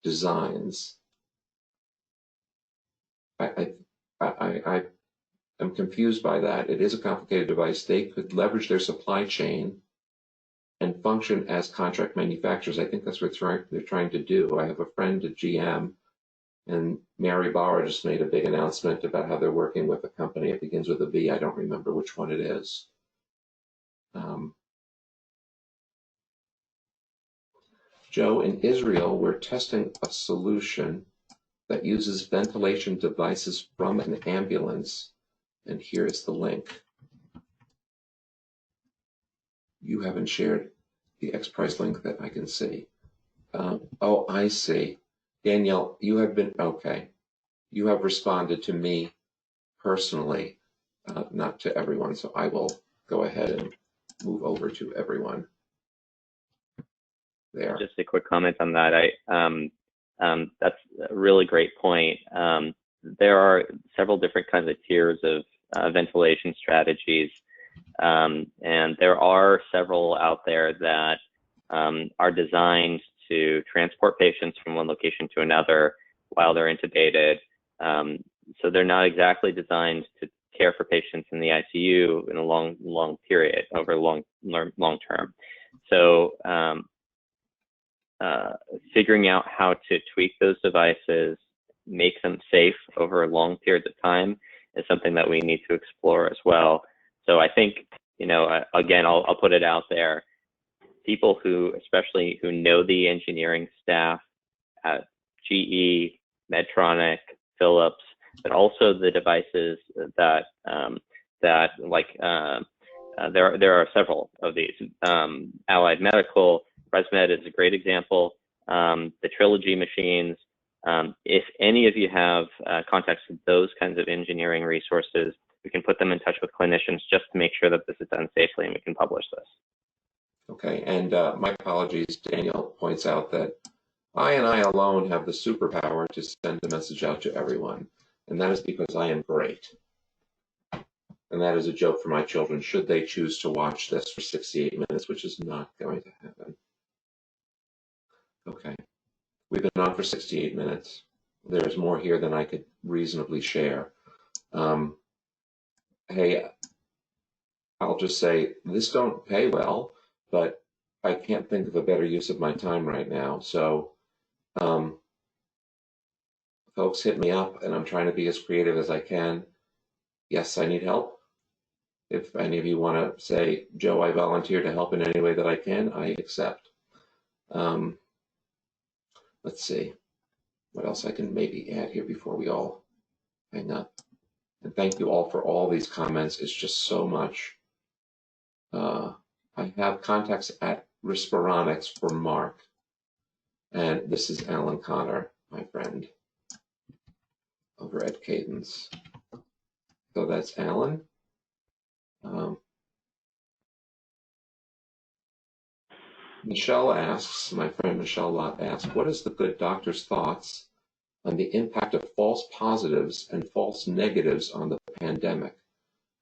designs. I am confused by that. It is a complicated device. They could leverage their supply chain and function as contract manufacturers. I think that's what they're trying to do. I have a friend at GM, and Mary Bauer just made a big announcement about how they're working with a company. It begins with a V. I don't remember which one it is. Joe, in Israel, we're testing a solution that uses ventilation devices from an ambulance. And here is the link. you haven't shared the X Prize link that I can see. Oh, I see. Danielle, you have been, okay. You have responded to me personally, not to everyone. So I will go ahead and move over to everyone there.
Just a quick comment on that. That's a really great point. There are several different kinds of tiers of ventilation strategies. And there are several out there that are designed to transport patients from one location to another while they're intubated. So they're not exactly designed to care for patients in the ICU in a long period, over long term. So figuring out how to tweak those devices, make them safe over long periods of time is something that we need to explore as well. So I think, again, I'll put it out there. People especially who know the engineering staff at GE, Medtronic, Philips, but also the devices that there are several of these. Allied Medical, ResMed is a great example. The Trilogy machines. If any of you have contacts with those kinds of engineering resources, we can put them in touch with clinicians just to make sure that this is done safely and we can publish this.
Okay, and my apologies, Daniel points out that I and I alone have the superpower to send a message out to everyone, and that is because I am great. And that is a joke for my children, should they choose to watch this for 68 minutes, which is not going to happen. Okay, we've been on for 68 minutes. There's more here than I could reasonably share. Hey, I'll just say, this don't pay well, but I can't think of a better use of my time right now. So, folks, hit me up, and I'm trying to be as creative as I can. Yes, I need help. If any of you want to say, Joe, I volunteer to help in any way that I can, I accept. Let's see what else I can maybe add here before we all hang up. And thank you all for all these comments. It's just so much. I have contacts at Respironics for Mark. And this is Alan Connor, my friend, over at Cadence. So that's Alan. Michelle asks, my friend Michelle Lott asks, what is the good doctor's thoughts on the impact of false positives and false negatives on the pandemic?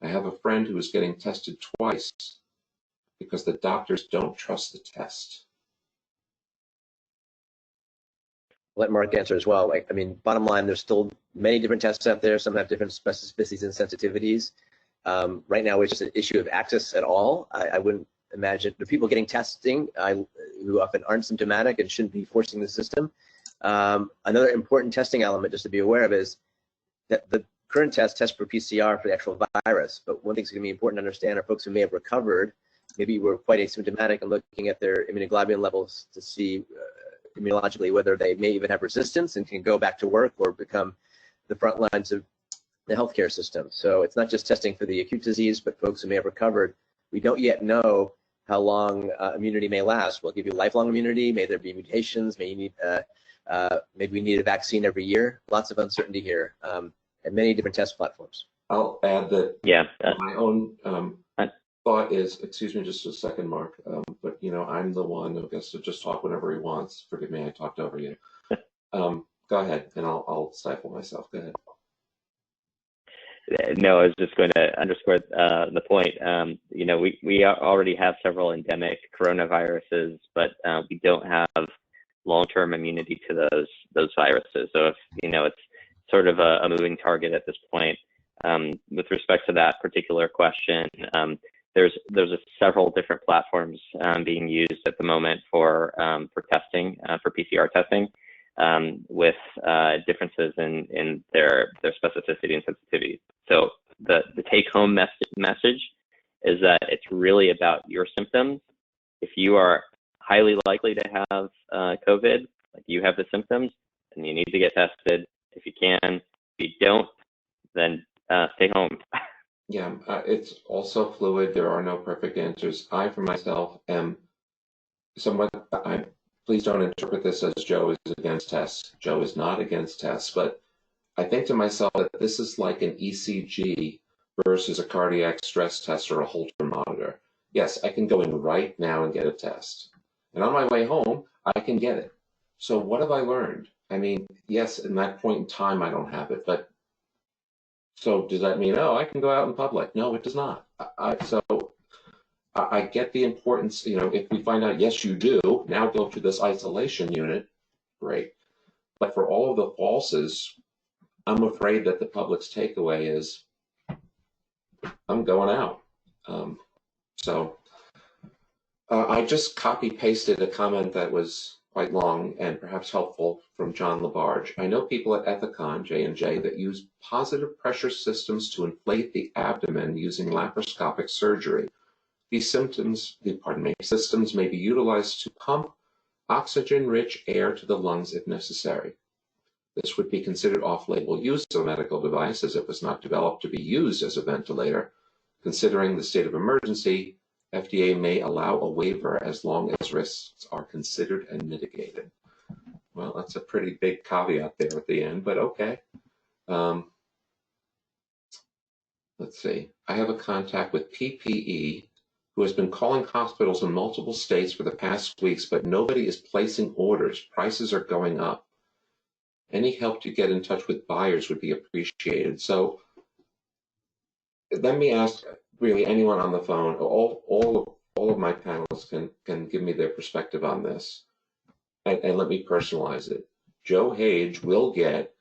I have a friend who is getting tested twice because the doctors don't trust the test.
Let Mark answer as well. Bottom line, there's still many different tests out there. Some have different specificities and sensitivities. Right now, it's just an issue of access at all. I wouldn't imagine the people getting testing who often aren't symptomatic and shouldn't be forcing the system. Another important testing element just to be aware of is that the current tests for PCR for the actual virus. But one thing that's going to be important to understand are folks who may have recovered, maybe were quite asymptomatic, and looking at their immunoglobulin levels to see immunologically whether they may even have resistance and can go back to work or become the front lines of the healthcare system. So it's not just testing for the acute disease, but folks who may have recovered. We don't yet know how long immunity may last. Will it give you lifelong immunity? May there be mutations? May you need, maybe we need a vaccine every year. Lots of uncertainty here, and many different test platforms.
I'll add that my own thought is, excuse me just a second, Mark, but I'm the one who gets to just talk whenever he wants. Forgive me, I talked over you. Go ahead, and I'll stifle myself. Go ahead.
No, I was just going to underscore the point. We already have several endemic coronaviruses, but we don't have long-term immunity to those viruses. So if it's sort of a moving target at this point. With respect to that particular question, there's several different platforms being used at the moment for testing, for PCR testing, with differences in their specificity and sensitivity. So the take-home message is that it's really about your symptoms. If you are highly likely to have COVID, like you have the symptoms, then you need to get tested if you can. If you don't, then stay home.
Yeah, it's also fluid. There are no perfect answers. I, for myself, am somewhat, please don't interpret this as Joe is against tests. Joe is not against tests, but I think to myself that this is like an ECG versus a cardiac stress test or a Holter monitor. Yes, I can go in right now and get a test. And on my way home, I can get it. So what have I learned? I mean, yes, in that point in time, I don't have it, but so does that mean, oh, I can go out in public? No, it does not. I get the importance, if we find out, yes, you do, now go to this isolation unit, great. But for all of the falses, I'm afraid that the public's takeaway is, I'm going out. So I just copy pasted a comment that was quite long and perhaps helpful from John LaBarge. I know people at Ethicon, J&J, that use positive pressure systems to inflate the abdomen using laparoscopic surgery. These systems may be utilized to pump oxygen-rich air to the lungs if necessary. This would be considered off-label use of a medical device as it was not developed to be used as a ventilator. Considering the state of emergency, FDA may allow a waiver as long as risks are considered and mitigated. Well, that's a pretty big caveat there at the end, but okay. Let's see. I have a contact with PPE who has been calling hospitals in multiple states for the past weeks, but nobody is placing orders. Prices are going up. Any help to get in touch with buyers would be appreciated. So let me ask really anyone on the phone, all of my panelists can give me their perspective on this. And let me personalize it. Joe Hage will get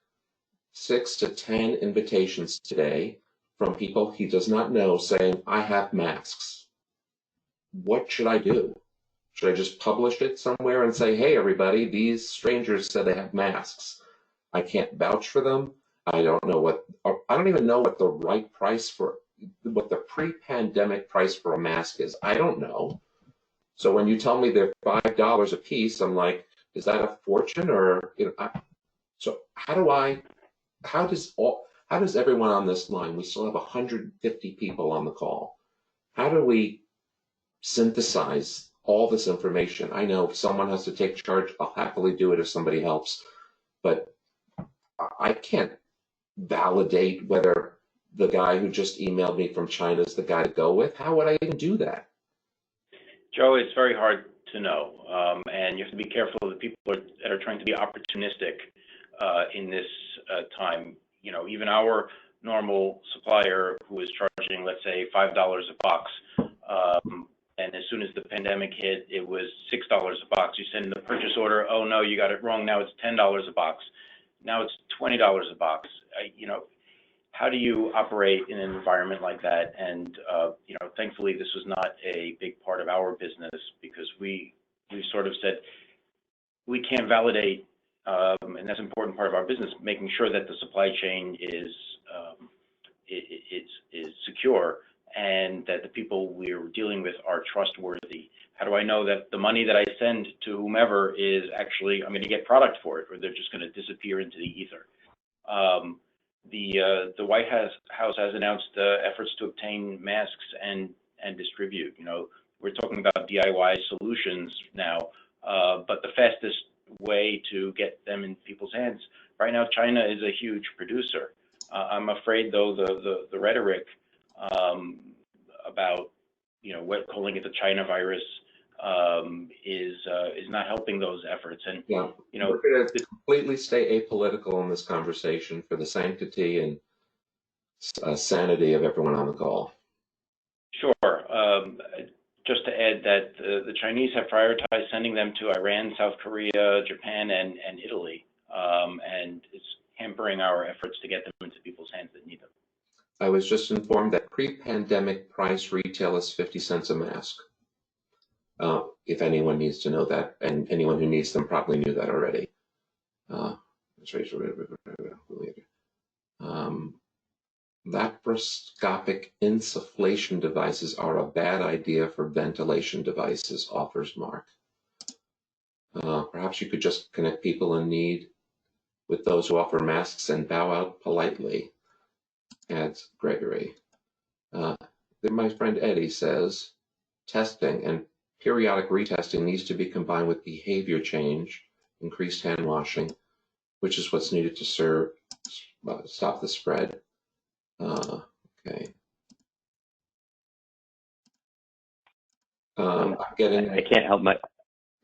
6 to 10 invitations today from people he does not know saying, I have masks. What should I do? Should I just publish it somewhere and say, hey, everybody, these strangers said they have masks. I can't vouch for them. I don't even know what the right price for, what the pre-pandemic price for a mask is. I don't know. So when you tell me they're $5 a piece, I'm like, is that a fortune or, so how does everyone on this line, we still have 150 people on the call. How do we synthesize all this information? I know if someone has to take charge, I'll happily do it if somebody helps, but I can't validate whether the guy who just emailed me from China is the guy to go with. How would I even do that?
Joe, it's very hard to know, and you have to be careful of the people that are trying to be opportunistic in this time. Even our normal supplier who is charging, let's say, $5 a box, and as soon as the pandemic hit, it was $6 a box. You send in the purchase order, oh no, you got it wrong. Now it's $10 a box. Now it's $20 a box. How do you operate in an environment like that? And thankfully, this was not a big part of our business because we sort of said we can't validate, and that's an important part of our business, making sure that the supply chain is secure and that the people we're dealing with are trustworthy. How do I know that the money that I send to whomever is actually, I'm going to get product for it, or they're just going to disappear into the ether? The White House has announced efforts to obtain masks and distribute. We're talking about DIY solutions now, but the fastest way to get them in people's hands right now, China is a huge producer. I'm afraid, though, the rhetoric about calling it the China virus is not helping those efforts. And
yeah, we're going to completely stay apolitical in this conversation for the sanctity and sanity of everyone on the call.
Sure. Just to add that the Chinese have prioritized sending them to Iran, South Korea, Japan, and Italy, and it's hampering our efforts to get them into people's hands that need them.
I was just informed that pre-pandemic price retail is 50 cents a mask. If anyone needs to know that, and anyone who needs them probably knew that already. Laparoscopic insufflation devices are a bad idea for ventilation devices, offers Mark. Perhaps you could just connect people in need with those who offer masks and bow out politely, adds Gregory. Then my friend Eddie says, testing and periodic retesting needs to be combined with behavior change, increased hand washing, which is what's needed to stop the spread. Okay. I'm getting.
I can't help my.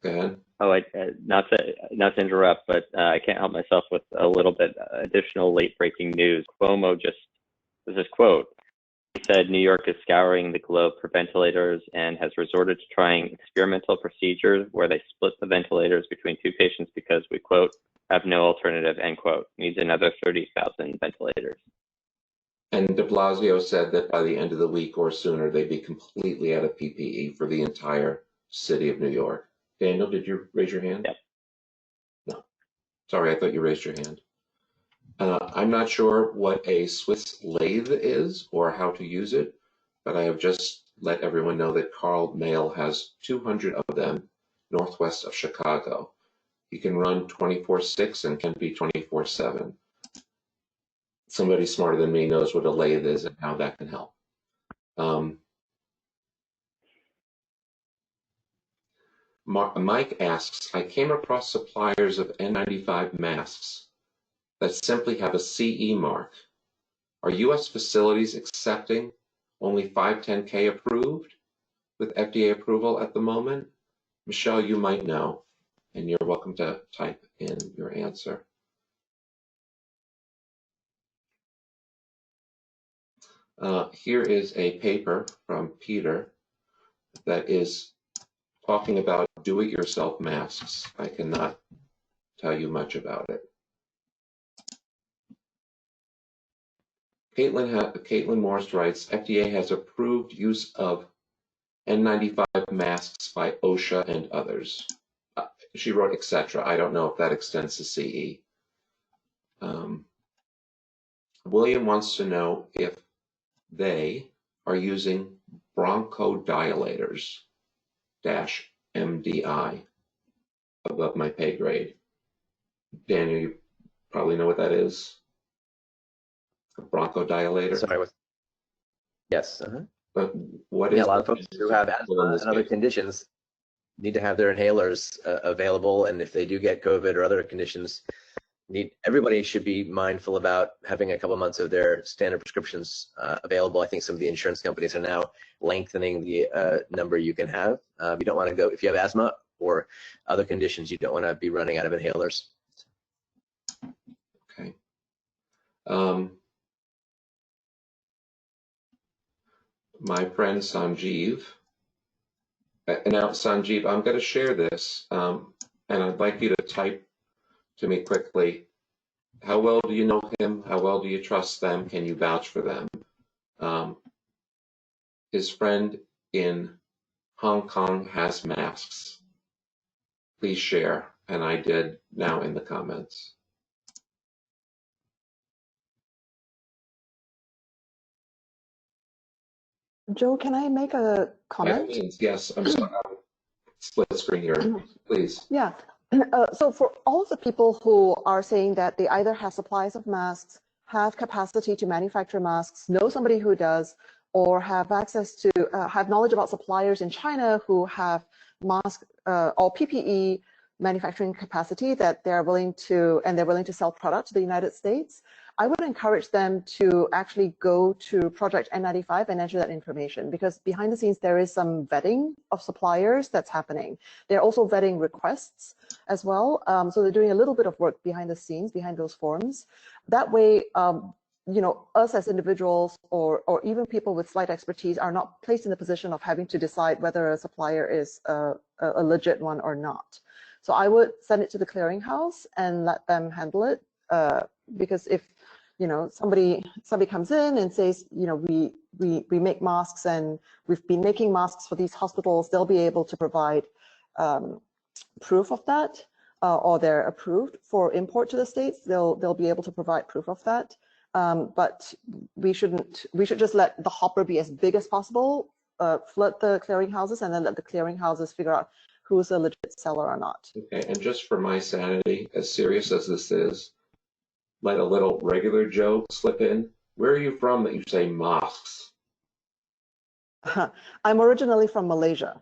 Go ahead.
Oh, not to interrupt, but I can't help myself with a little bit additional late-breaking news. Cuomo just, this is quote, he said New York is scouring the globe for ventilators and has resorted to trying experimental procedures where they split the ventilators between two patients because we, quote, have no alternative, end quote. Needs another 30,000 ventilators.
And de Blasio said that by the end of the week or sooner, they'd be completely out of PPE for the entire city of New York. Daniel, did you raise your hand?
Yep.
No. Sorry, I thought you raised your hand. I'm not sure what a Swiss lathe is or how to use it, but I have just let everyone know that Carl Mail has 200 of them northwest of Chicago. He can run 24/6 and can be 24/7. Somebody smarter than me knows what a lathe is and how that can help. Mike asks, I came across suppliers of N95 masks that simply have a CE mark. Are U.S. facilities accepting only 510K approved with FDA approval at the moment? Michelle, you might know, and you're welcome to type in your answer. Here is a paper from Peter that is talking about do-it-yourself masks. I cannot tell you much about it. Caitlin Morris writes, FDA has approved use of N95 masks by OSHA and others. She wrote etc. I don't know if that extends to CE. William wants to know if they are using bronchodilators -MDI above my pay grade. Daniel, you probably know what that is. A bronchodilator.
Sorry, yes.
But what is
a lot of folks who have asthma and other conditions need to have their inhalers available, and if they do get COVID or other conditions, everybody should be mindful about having a couple months of their standard prescriptions available. I think some of the insurance companies are now lengthening the number you can have. You don't want to go, if you have asthma or other conditions, you don't want to be running out of inhalers.
Okay. My friend Sanjeev, now Sanjeev, I'm going to share this, and I'd like you to type to me quickly. How well do you know him? How well do you trust them? Can you vouch for them? His friend in Hong Kong has masks. Please share, and I did now in the comments.
Joe, can I make a comment?
Yes, I'm sorry. Split screen here, please.
Yeah. So for all of the people who are saying that they either have supplies of masks, have capacity to manufacture masks, know somebody who does, or have access to, have knowledge about suppliers in China who have mask or PPE manufacturing capacity that they're willing to, and they're willing to sell product to the United States, I would encourage them to actually go to Project N95 and enter that information, because behind the scenes there is some vetting of suppliers that's happening. They're also vetting requests as well. So they're doing a little bit of work behind the scenes, behind those forms. That way, you know, us as individuals or even people with slight expertise are not placed in the position of having to decide whether a supplier is a legit one or not. So I would send it to the clearinghouse and let them handle it, because if, you know, somebody comes in and says, you know, we make masks and we've been making masks for these hospitals, they'll be able to provide proof of that, or they're approved for import to the States, they'll be able to provide proof of that. But we should just let the hopper be as big as possible, flood the clearinghouses, and then let the clearinghouses figure out who's a legit seller or not.
Okay, and just for my sanity, as serious as this is, let a little regular Joe slip in. Where are you from that you say masks?
I'm originally from Malaysia.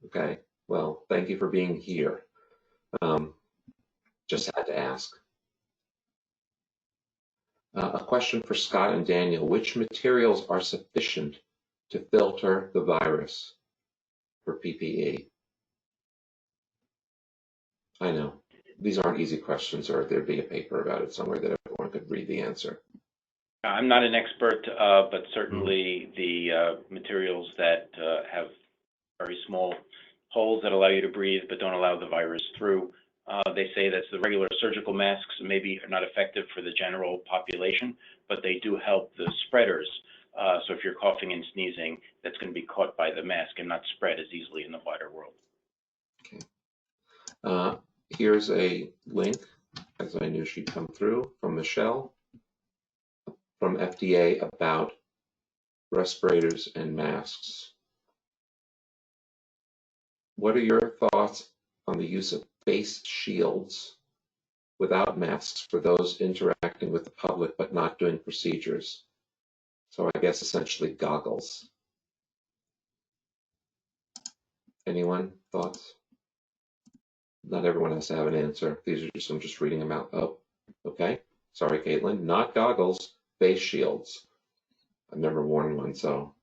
Okay, well, thank you for being here. Just had to ask. A question for Scott and Daniel. Which materials are sufficient to filter the virus for PPE? I know, these aren't easy questions, or there'd be a paper about it somewhere that everyone could read the answer.
I'm not an expert, but certainly the materials that have very small holes that allow you to breathe but don't allow the virus through. They say that the regular surgical masks maybe are not effective for the general population, but they do help the spreaders. So if you're coughing and sneezing, that's going to be caught by the mask and not spread as easily in the wider world.
Okay. Here's a link, as I knew she'd come through, from Michelle, from FDA about respirators and masks. What are your thoughts on the use of face shields without masks for those interacting with the public but not doing procedures? So I guess essentially goggles. Anyone? Thoughts? Not everyone has to have an answer. These are just, I'm just reading them out. Oh, okay. Sorry, Caitlin. Not goggles, face shields. I've never worn one, so.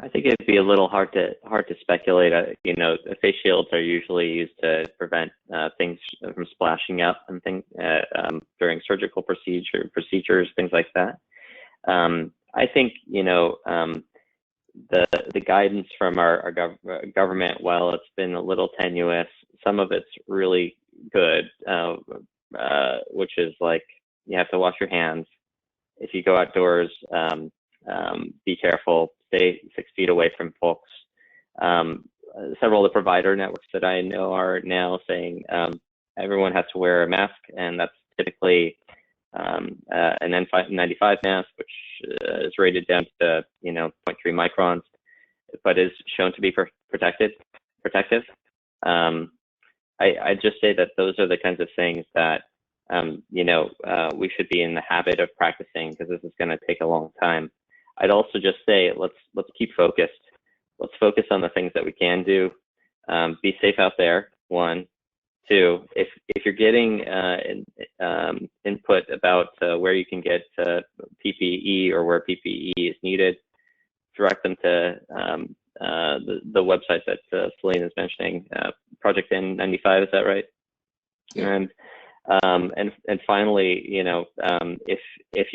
I think it'd be a little hard to speculate. You know, face shields are usually used to prevent things from splashing up and things during surgical procedures, things like that. I think, you know, the guidance from our government, while it's been a little tenuous, some of it's really good, which is like you have to wash your hands. If you go outdoors, be careful, stay 6 feet away from folks. Several of the provider networks that I know are now saying everyone has to wear a mask, and that's typically an N95 mask, which is rated down to 0.3 microns, but is shown to be protective. I just say that those are the kinds of things that we should be in the habit of practicing, because this is going to take a long time. I'd also just say let's keep focused. Let's focus on the things that we can do. Be safe out there. 1, 2. If you're getting input about where you can get PPE or where PPE is needed, direct them to the website that Celine is mentioning, Project N95. Is that right?
Yeah.
And finally, if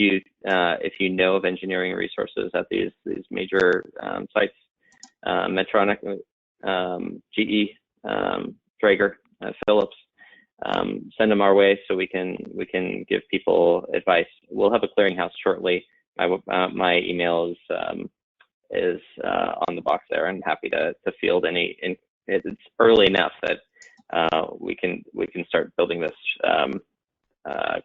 you know of engineering resources at these major sites, Medtronic, GE, Traeger, Philips, send them our way so we can give people advice. We'll have a clearinghouse shortly. My email is on the box there, and happy to field any. It's early enough that we can start building this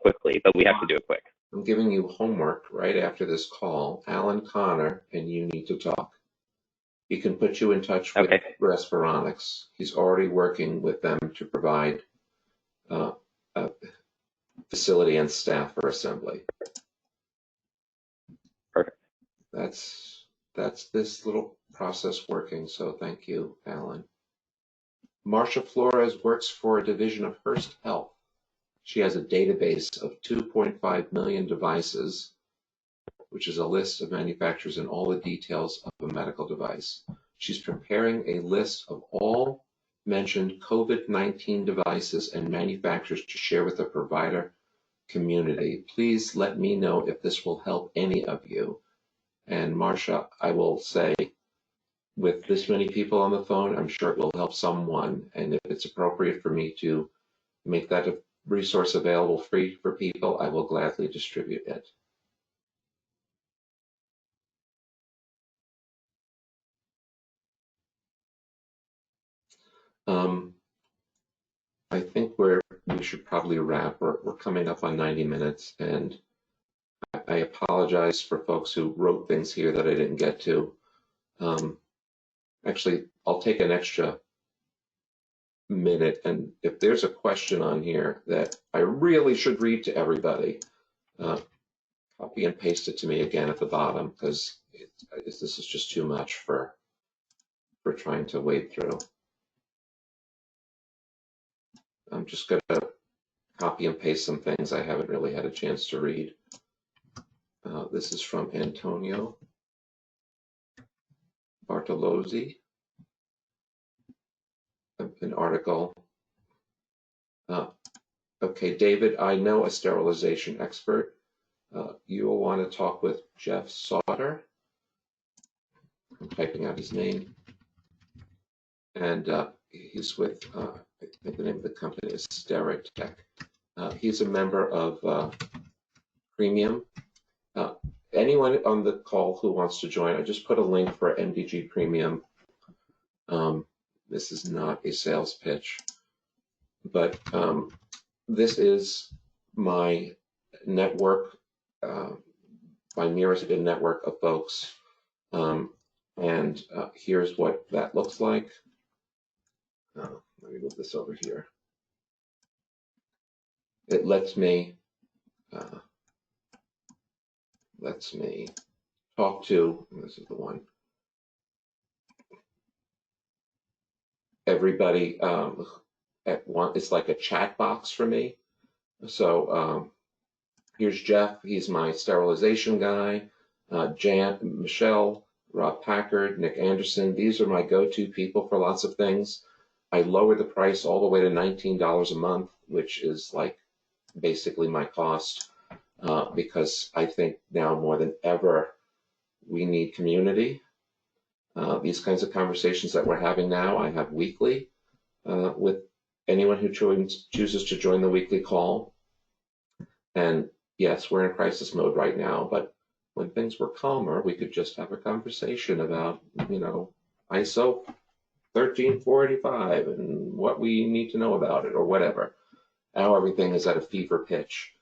quickly, but we have to do it quick.
I'm giving you homework right after this call. Alan Connor and you need to talk. He can put you in touch with Respironics. He's already working with them to provide a facility and staff for assembly.
Perfect.
That's this little process working, so thank you, Alan. Marcia Flores works for a division of Hearst Health. She has a database of 2.5 million devices, which is a list of manufacturers and all the details of a medical device. She's preparing a list of all mentioned COVID-19 devices and manufacturers to share with the provider community. Please let me know if this will help any of you. And Marcia, I will say, with this many people on the phone, I'm sure it will help someone. And if it's appropriate for me to make that a resource available free for people, I will gladly distribute it. I think we should probably wrap. We're coming up on 90 minutes, and I apologize for folks who wrote things here that I didn't get to. Actually, I'll take an extra minute, and if there's a question on here that I really should read to everybody, copy and paste it to me again at the bottom, because this is just too much for trying to wade through. I'm just going to copy and paste some things I haven't really had a chance to read. This is from Antonio Bartolozzi, an article. Okay, David, I know a sterilization expert. You will want to talk with Jeff Sauter. I'm typing out his name. And he's with, I think the name of the company is Steritech. He's a member of Premium. Anyone on the call who wants to join, I just put a link for MDG Premium. This is not a sales pitch, but this is my network, my nearest network of folks. And here's what that looks like. Let me move this over here. It lets me talk to, and this is the one, everybody at one. It's like a chat box for me. So here's Jeff. He's my sterilization guy. Jan, Michelle, Rob Packard, Nick Anderson. These are my go-to people for lots of things. I lower the price all the way to $19 a month, which is like basically my cost, because I think now more than ever we need community. These kinds of conversations that we're having now, I have weekly with anyone who chooses to join the weekly call. And yes, we're in crisis mode right now, but when things were calmer, we could just have a conversation about, ISO 13485 and what we need to know about it or whatever. Now everything is at a fever pitch.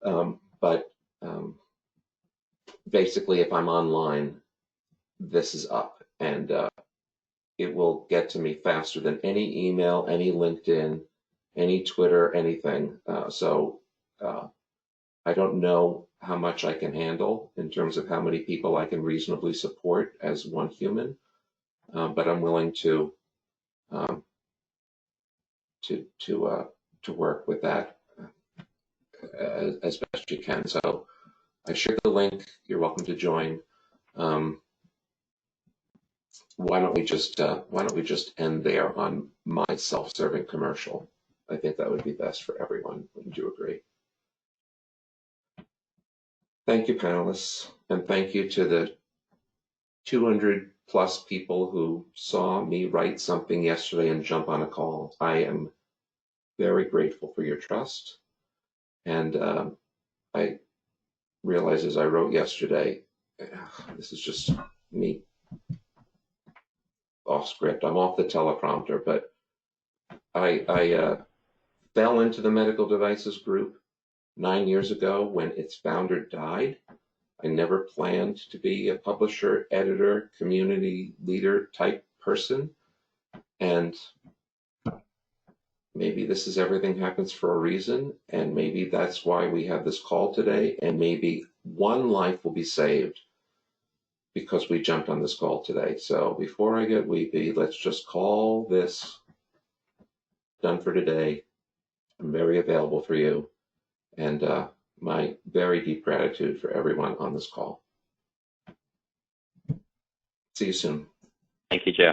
But basically, if I'm online, this is up, and it will get to me faster than any email, any LinkedIn, any Twitter, anything. So I don't know how much I can handle in terms of how many people I can reasonably support as one human, but I'm willing to work with that as best you can. So I shared the link. You're welcome to join. Why don't we just end there on my self-serving commercial? I think that would be best for everyone. Wouldn't you agree? Thank you, panelists, and thank you to the 200 plus people who saw me write something yesterday and jump on a call. I am very grateful for your trust, and I realize, as I wrote yesterday, this is just me off script. I'm off the teleprompter, but I fell into the medical devices group 9 years ago when its founder died. I never planned to be a publisher, editor, community leader type person. And maybe this is everything happens for a reason. And maybe that's why we have this call today. And maybe one life will be saved because we jumped on this call today. So before I get weepy, let's just call this done for today. I'm very available for you. And my very deep gratitude for everyone on this call. See you soon.
Thank you, Joe.